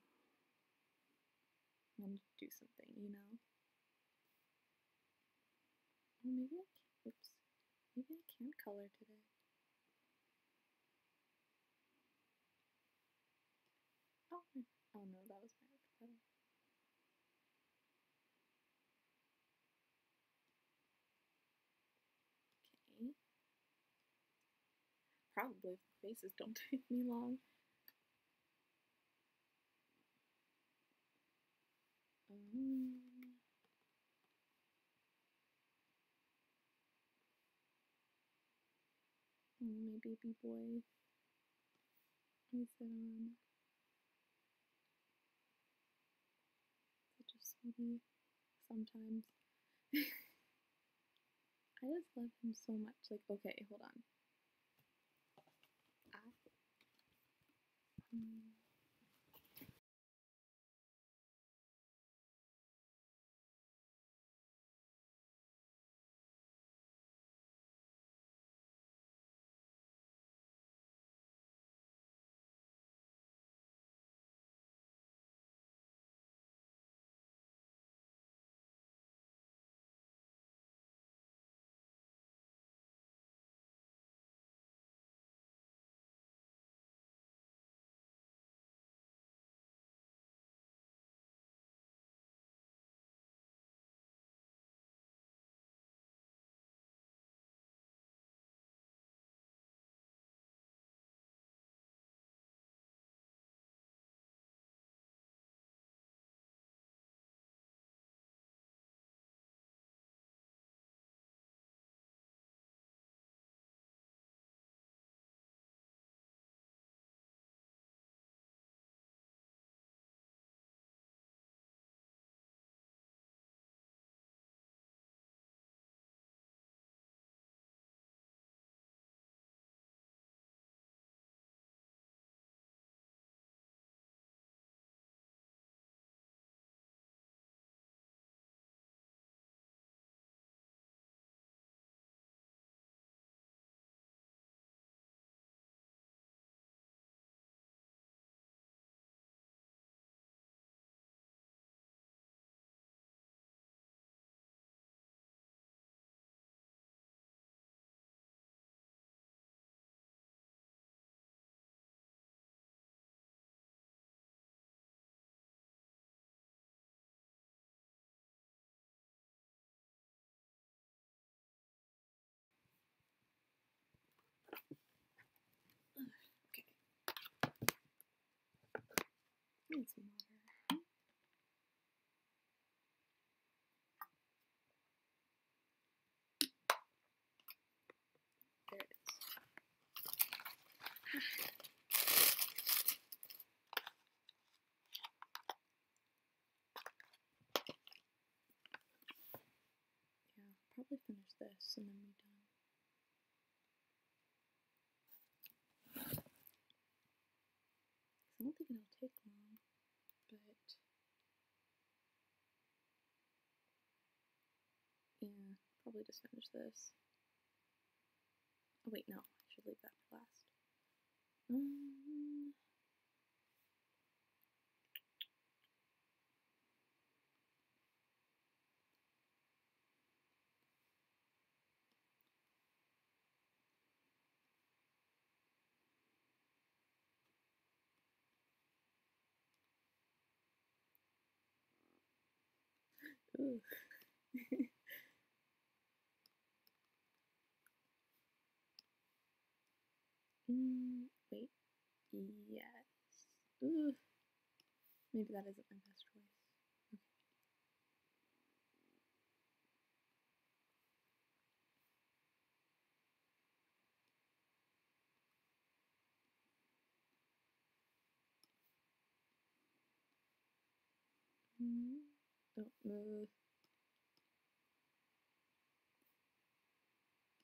wanted to do something, you know? Or maybe I can't, oops, maybe I can't color today. Oh, oh no, that was my other petal. Okay. Probably if the faces don't take me long. My baby boy I sit on. Such a sweetie sometimes. I just love him so much. Like, okay, hold on. Okay. I need some water. There it is. Yeah, I'll probably finish this and then be done. I don't think it'll take long, but yeah, probably just finish this. Oh wait, no, I should leave that for last. Ooh. Wait. Yes. Ooh. Maybe that isn't my best choice. Okay. Don't move.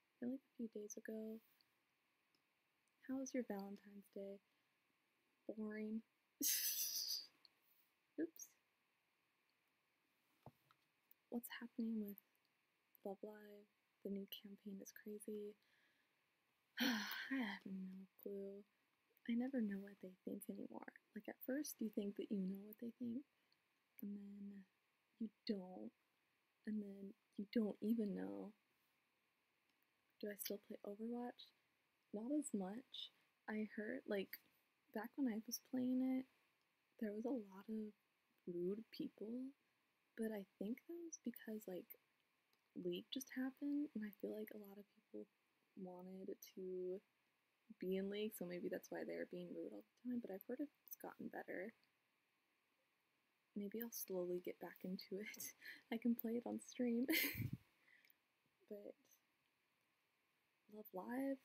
I feel like a few days ago. How was your Valentine's Day? Boring. Oops. What's happening with Love Live? The new campaign is crazy. I have no clue. I never know what they think anymore. Like at first you think that you know what they think, and then you don't, and then you don't even know. Do I still play Overwatch? Not as much. I heard, like, back when I was playing it, there was a lot of rude people, but I think that was because, like, League just happened, and I feel like a lot of people wanted to be in League, so maybe that's why they were being rude all the time, but I've heard it's gotten better. Maybe I'll slowly get back into it. I can play it on stream. But Love Live?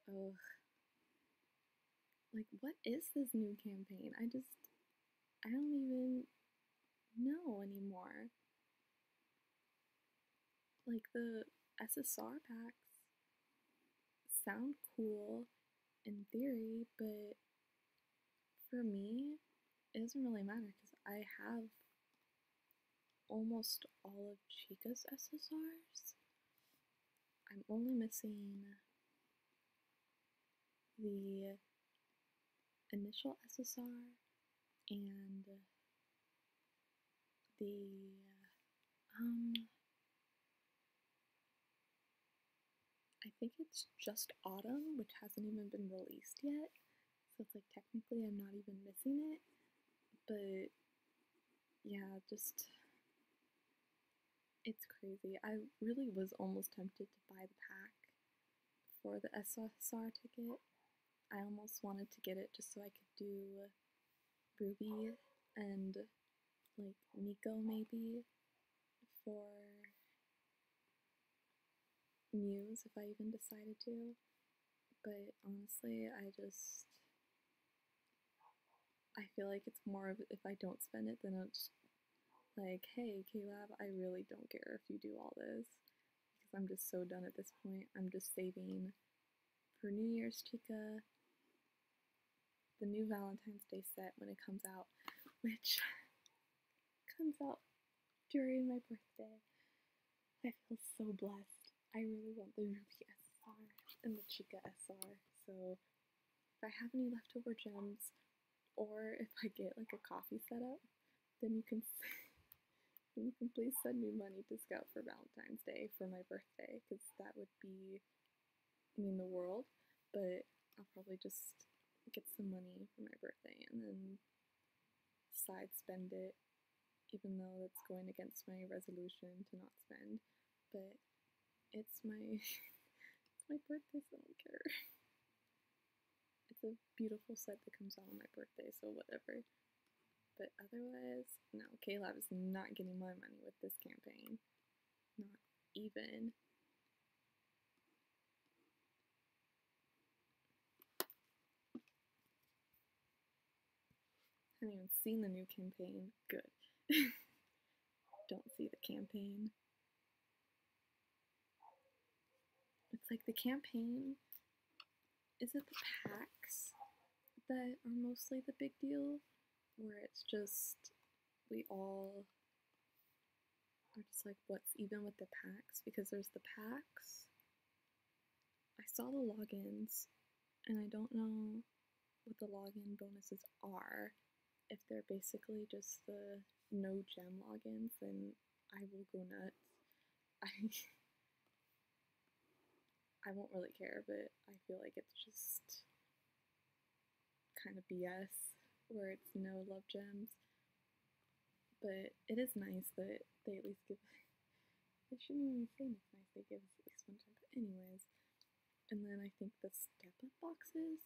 Ugh. Like, what is this new campaign? I don't even know anymore. Like, the SSR packs sound cool in theory, but for me, it doesn't really matter because I have almost all of Chica's SSRs. I'm only missing the initial SSR and the I think it's just Autumn, which hasn't even been released yet. So it's like technically I'm not even missing it. But yeah, just it's crazy. I really was almost tempted to buy the pack for the SSR ticket. I almost wanted to get it just so I could do Ruby and like Nico maybe for Muse if I even decided to. But honestly, I feel like it's more of if I don't spend it, then it's like, hey, Caleb, I really don't care if you do all this because I'm just so done at this point. I'm just saving for New Year's Chica, the new Valentine's Day set when it comes out, which comes out during my birthday. I feel so blessed. I really want the Ruby SR and the Chica SR. So if I have any leftover gems, or if I get like a coffee setup, then you can please send me money to scout for Valentine's Day for my birthday, because that would be, I mean, the world. But I'll probably just get some money for my birthday and then side spend it, even though it's going against my resolution to not spend. But it's my it's my birthday, so I don't care. It's a beautiful set that comes out on my birthday, so whatever. But otherwise, no, Caleb is not getting my money with this campaign. Not even. I haven't even seen the new campaign. Good. Don't see the campaign. It's like the campaign. Is it the packs that are mostly the big deal? Where it's just, we all are just like, what's even with the packs? Because there's the packs. I saw the logins, and I don't know what the login bonuses are. If they're basically just the no gem logins, then I will go nuts. I won't really care, but I feel like it's just kind of BS where it's no love gems. But it is nice that they at least give. They shouldn't even say it's nice. They give us at least one time. But anyways, And then I think the step-up boxes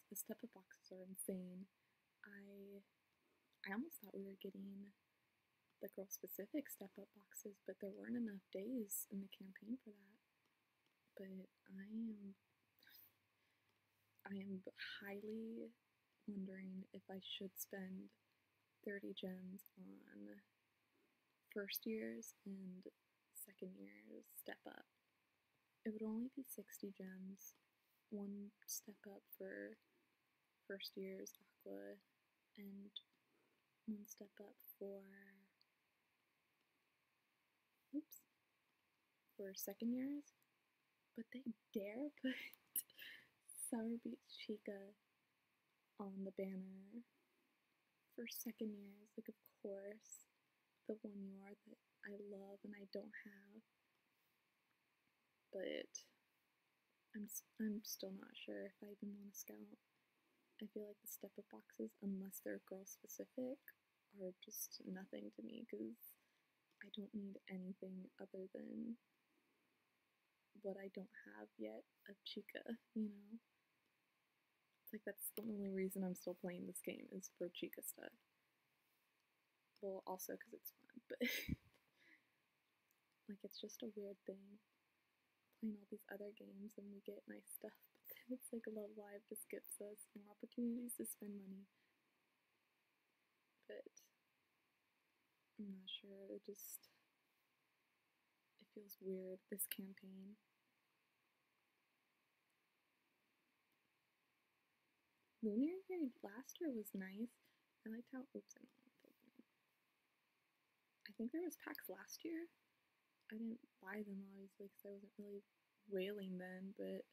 are insane. I almost thought we were getting the girl-specific step-up boxes, but there weren't enough days in the campaign for that. But I am highly wondering if I should spend 30 gems on first years and second years step up. It would only be 60 gems, one step up for first year's Aqua, and one step up for second years. But they dare put Summer Beach Chica on the banner for second years. Like, of course, the one you are that I love and I don't have. But I'm still not sure if I even want to scout. I feel like the step-up boxes, unless they're girl-specific, are just nothing to me because I don't need anything other than what I don't have yet of Chica, you know? It's like that's the only reason I'm still playing this game is for Chica stuff. Well, also because it's fun, but like it's just a weird thing playing all these other games and we get nice stuff, but then it's like Love Live just gives us more opportunities to spend money. But I'm not sure, it feels weird, this campaign. Lunar Year last year was nice. I liked how, I think there was packs last year. I didn't buy them obviously because I wasn't really whaling then, but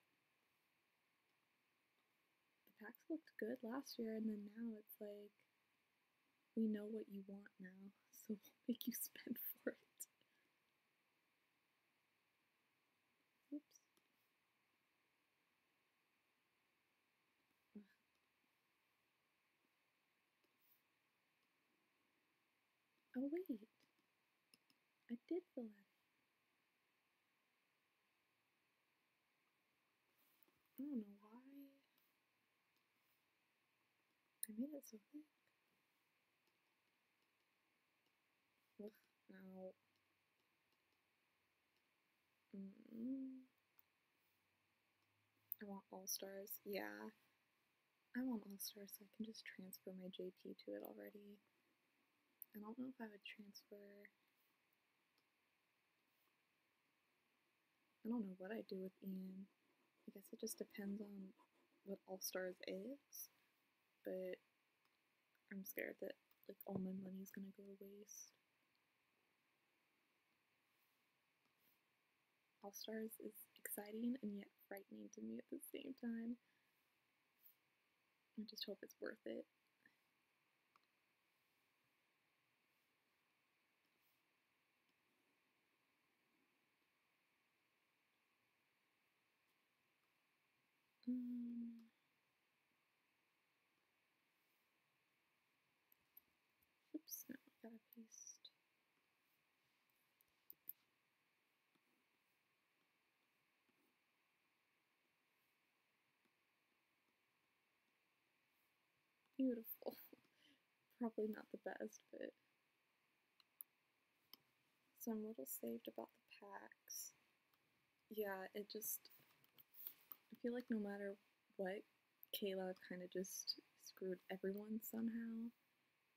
the packs looked good last year, and then now it's like we know what you want now, so we'll make you spend for it. Oops. Ugh. Oh wait, I did fill that in. I don't know why I made it so thick. Ugh, ow. I want All-Stars. Yeah, I want All-Stars so I can just transfer my JP to it already. I don't know if I would transfer. I don't know what I'd do with Ian. I guess it just depends on what All-Stars is, but I'm scared that like all my money is gonna go to waste. All-Stars is exciting and yet frightening to me at the same time. I just hope it's worth it. Oops, no, I gotta paste. Beautiful. Probably not the best, but so I'm a little saved about the packs. Yeah, it just, I feel like no matter what, Kayla kind of just screwed everyone somehow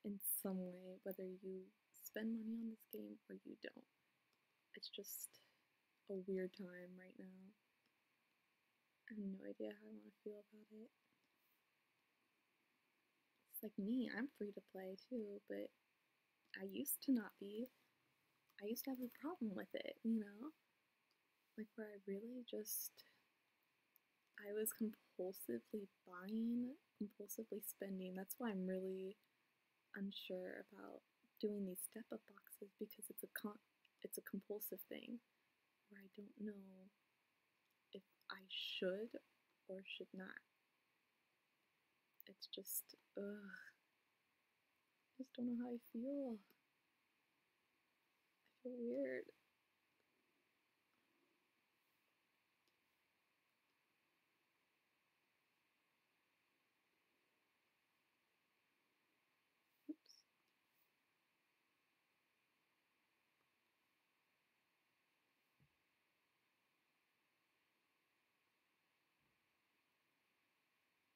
in some way, whether you spend money on this game or you don't. It's just a weird time right now. I have no idea how I want to feel about it. It's like me, I'm free to play too, but I used to not be. I used to have a problem with it, you know? Like where I really just, I was compulsively buying, compulsively spending. That's why I'm really unsure about doing these step-up boxes because it's a compulsive thing where I don't know if I should or should not. It's just, ugh. I just don't know how I feel. I feel weird.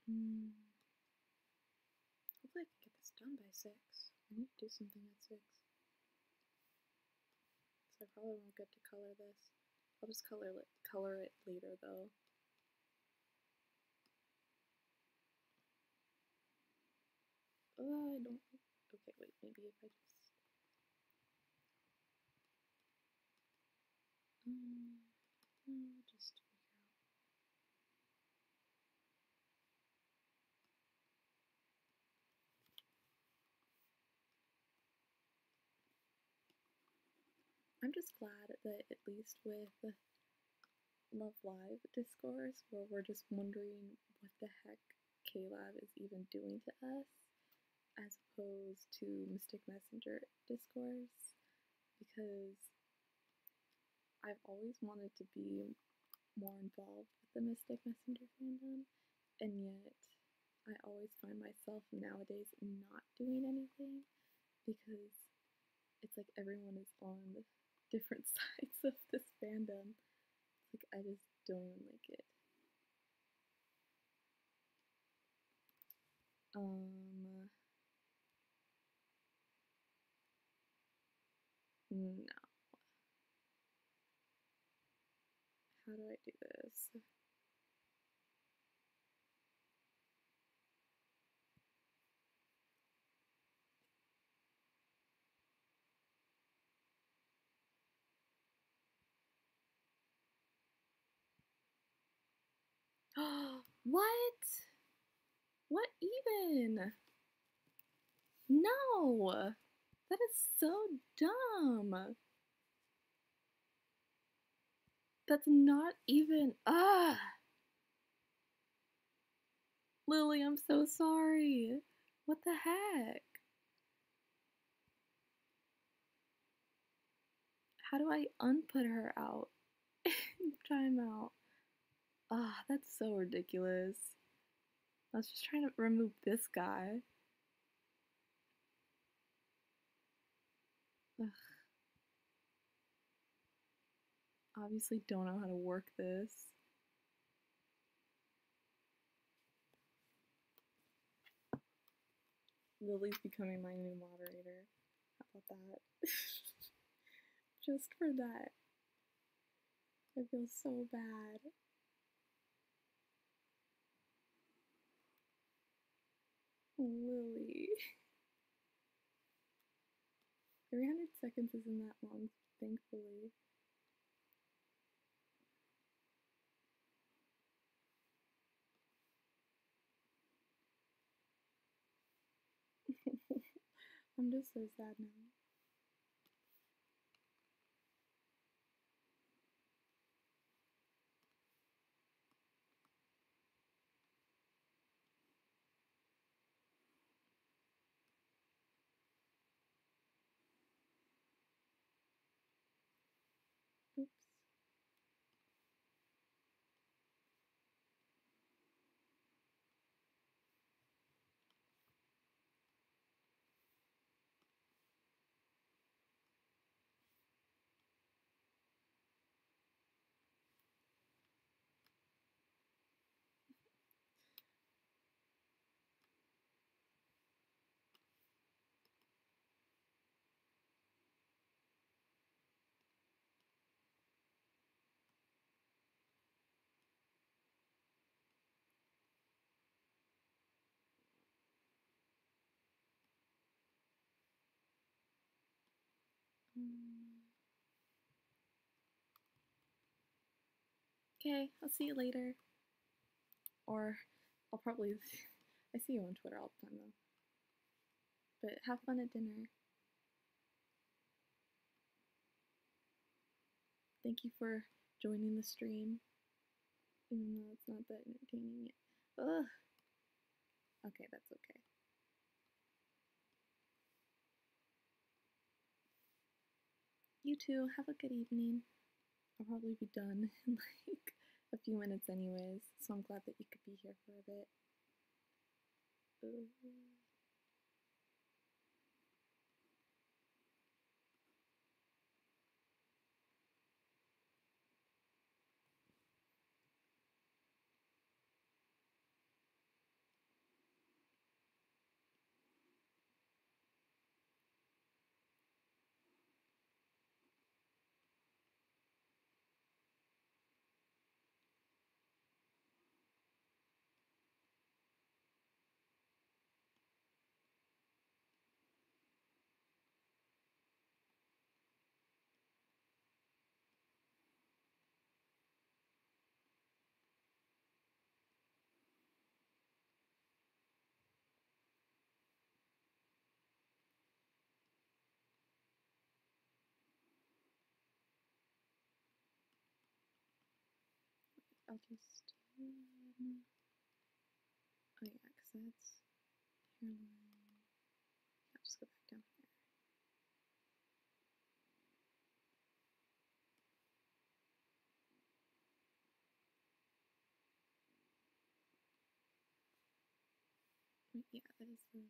Hopefully I can get this done by 6. I need to do something at 6. So I probably won't get to color this. I'll just color it later though. I don't. Okay, wait. Maybe if I just. Just figure out. I'm just glad that at least with Love Live discourse, where we're just wondering what the heck K-Lab is even doing to us, as opposed to Mystic Messenger discourse, because I've always wanted to be more involved with the Mystic Messenger fandom, and yet I always find myself nowadays not doing anything because it's like everyone is on different sides of this fandom. Like, I just don't even like it. No. How do I do this? What? What even? No! That is so dumb. That's not even. Ah! Lily, I'm so sorry. What the heck? How do I unput her out? Time out. Ah, that's so ridiculous. I was just trying to remove this guy. Ugh. Obviously don't know how to work this. Lily's becoming my new moderator. How about that? Just for that. I feel so bad. Lily. 300 seconds isn't that long, thankfully. I'm just so sad now. Oops. Okay, I'll see you later. Or I'll probably. I see you on Twitter all the time though. But have fun at dinner. Thank you for joining the stream. Even though it's not that entertaining yet. Ugh. Okay, that's okay. You too. Have a good evening. I'll probably be done in like a few minutes anyways, so I'm glad that you could be here for a bit. I'll just, oh yeah, because that's hairline. I'll just go back down here. Yeah, that is the.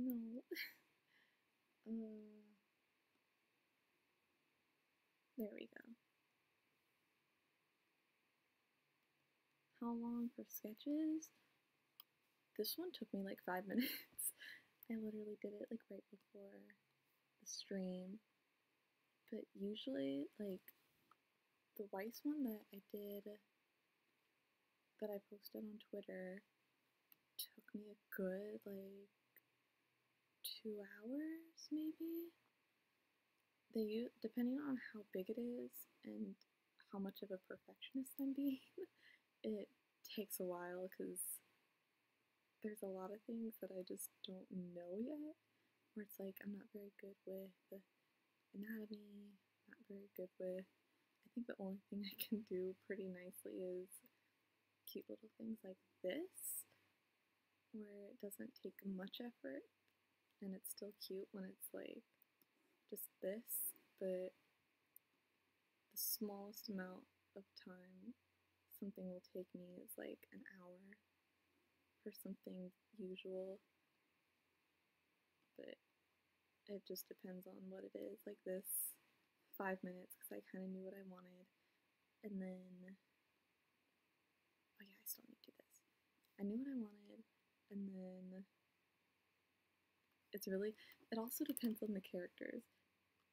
No. There we go. How long for sketches? This one took me like 5 minutes. I literally did it like right before the stream. But usually, like, the Weiss one that I did, that I posted on Twitter, took me a good, like, 2 hours, maybe? Depending on how big it is and how much of a perfectionist I'm being, it takes a while because there's a lot of things that I just don't know yet, where it's like I'm not very good with anatomy, not very good with, I think the only thing I can do pretty nicely is cute little things like this, where it doesn't take much effort and it's still cute when it's like just this, but the smallest amount of time something will take me is like an hour for something usual, but it just depends on what it is. Like this, 5 minutes because I kind of knew what I wanted, and then, oh yeah, I still need to do this. I knew what I wanted, and then it also depends on the characters.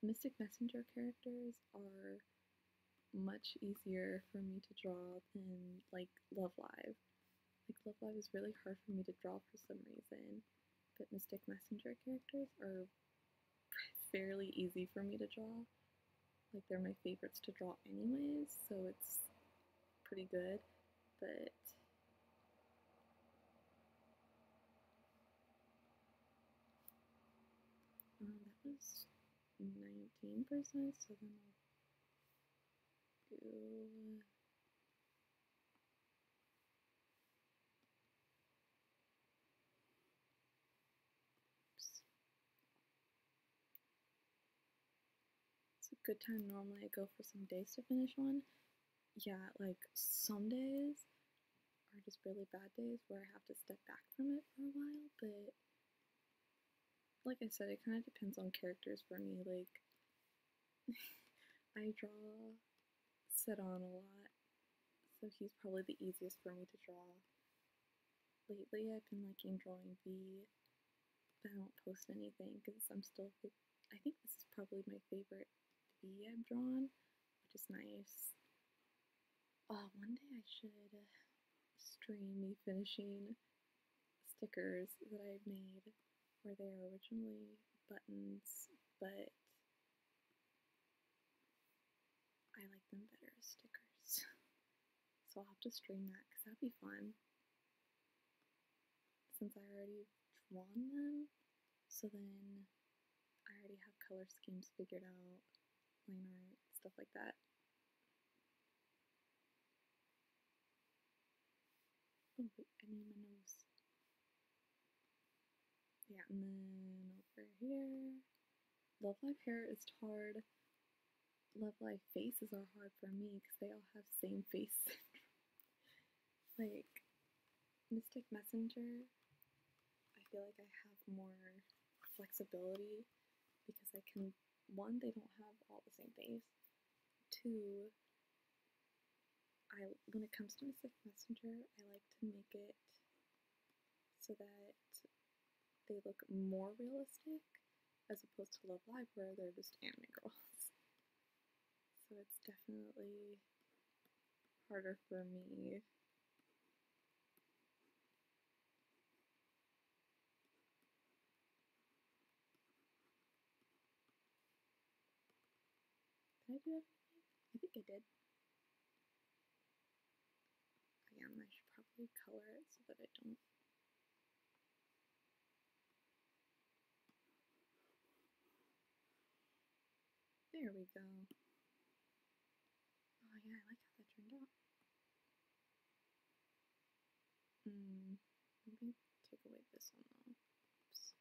Mystic Messenger characters are much easier for me to draw than like Love Live. Like Love Live is really hard for me to draw for some reason, but Mystic Messenger characters are fairly easy for me to draw. Like they're my favorites to draw anyways, so it's pretty good. But that was 19%, so then I'll do. Oops. It's a good time. Normally, I go for some days to finish one. Yeah, like some days are just really bad days where I have to step back from it for a while, but like I said, it kind of depends on characters for me. Like, I draw Sedon a lot, so he's probably the easiest for me to draw. Lately, I've been liking drawing V, but I don't post anything because I'm still. I think this is probably my favorite V I've drawn, which is nice. Oh, one day I should stream me finishing stickers that I've made where they are originally buttons, but I like them better as stickers. So I'll have to stream that because that'd be fun. Since I already drawn them, so then I already have color schemes figured out, line art, stuff like that. Oh wait, I need my nose. Yeah, and then over here. Love Live hair is hard. Love Live faces are hard for me because they all have same face syndrome. Like, Mystic Messenger, I feel like I have more flexibility because I can, one, they don't have all the same face. Two, when it comes to Mystic Messenger, I like to make it so that they look more realistic as opposed to Love Live where they're just anime girls. So it's definitely harder for me. Did I do everything? I think I did. Again, I should probably color it so that I don't. There we go. Oh yeah, I like how that turned out. Maybe take away this one though. Oops.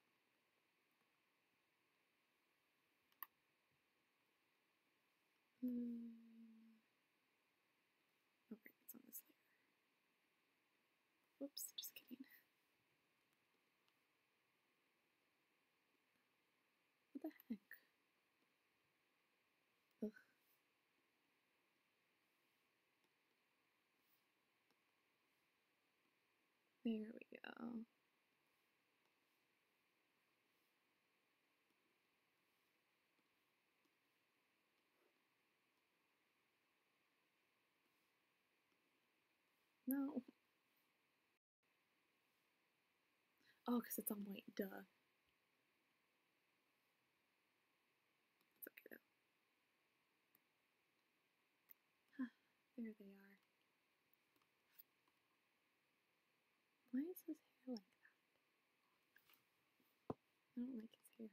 Okay, it's on this layer. Whoops, just kidding. What the heck? Ugh. There we go. No. Oh, because it's on white, duh. It's okay though. Huh, there they are. Why is his hair like that? I don't like his hair.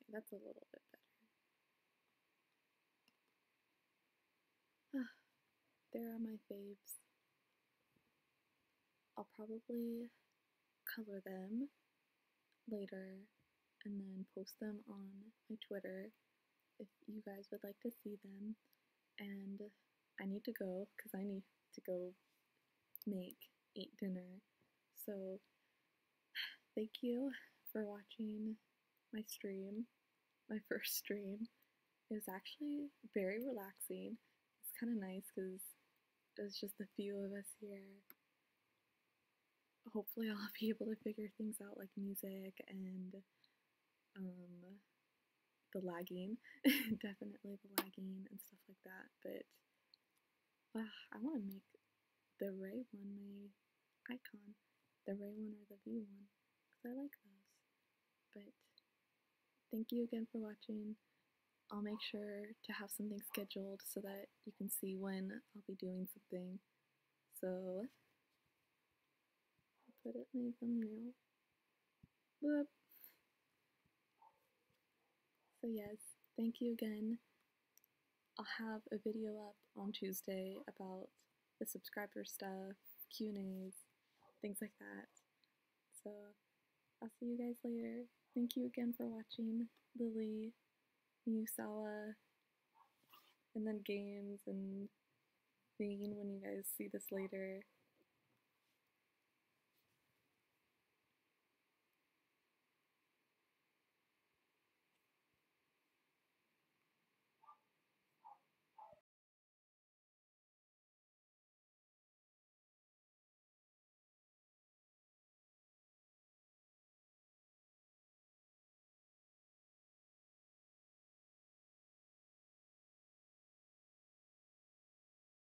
Okay, that's a little bit better. There are my faves. I'll probably color them later and then post them on my Twitter if you guys would like to see them. And I need to go because I need to go eat dinner. So thank you for watching my stream, my first stream. It was actually very relaxing. It's kind of nice because it was just a few of us here. Hopefully I'll be able to figure things out like music and the lagging. Definitely the lagging and stuff like that. But I want to make the Ray one my icon. The Ray one or the V one. Because I like those. But thank you again for watching. I'll make sure to have something scheduled so that you can see when I'll be doing something. So, I'll put it in my thumbnail. Whoop. So yes, thank you again. I'll have a video up on Tuesday about the subscriber stuff, Q&As, things like that. So, I'll see you guys later. Thank you again for watching, Lily, Musawa, and then Games, and Vane when you guys see this later.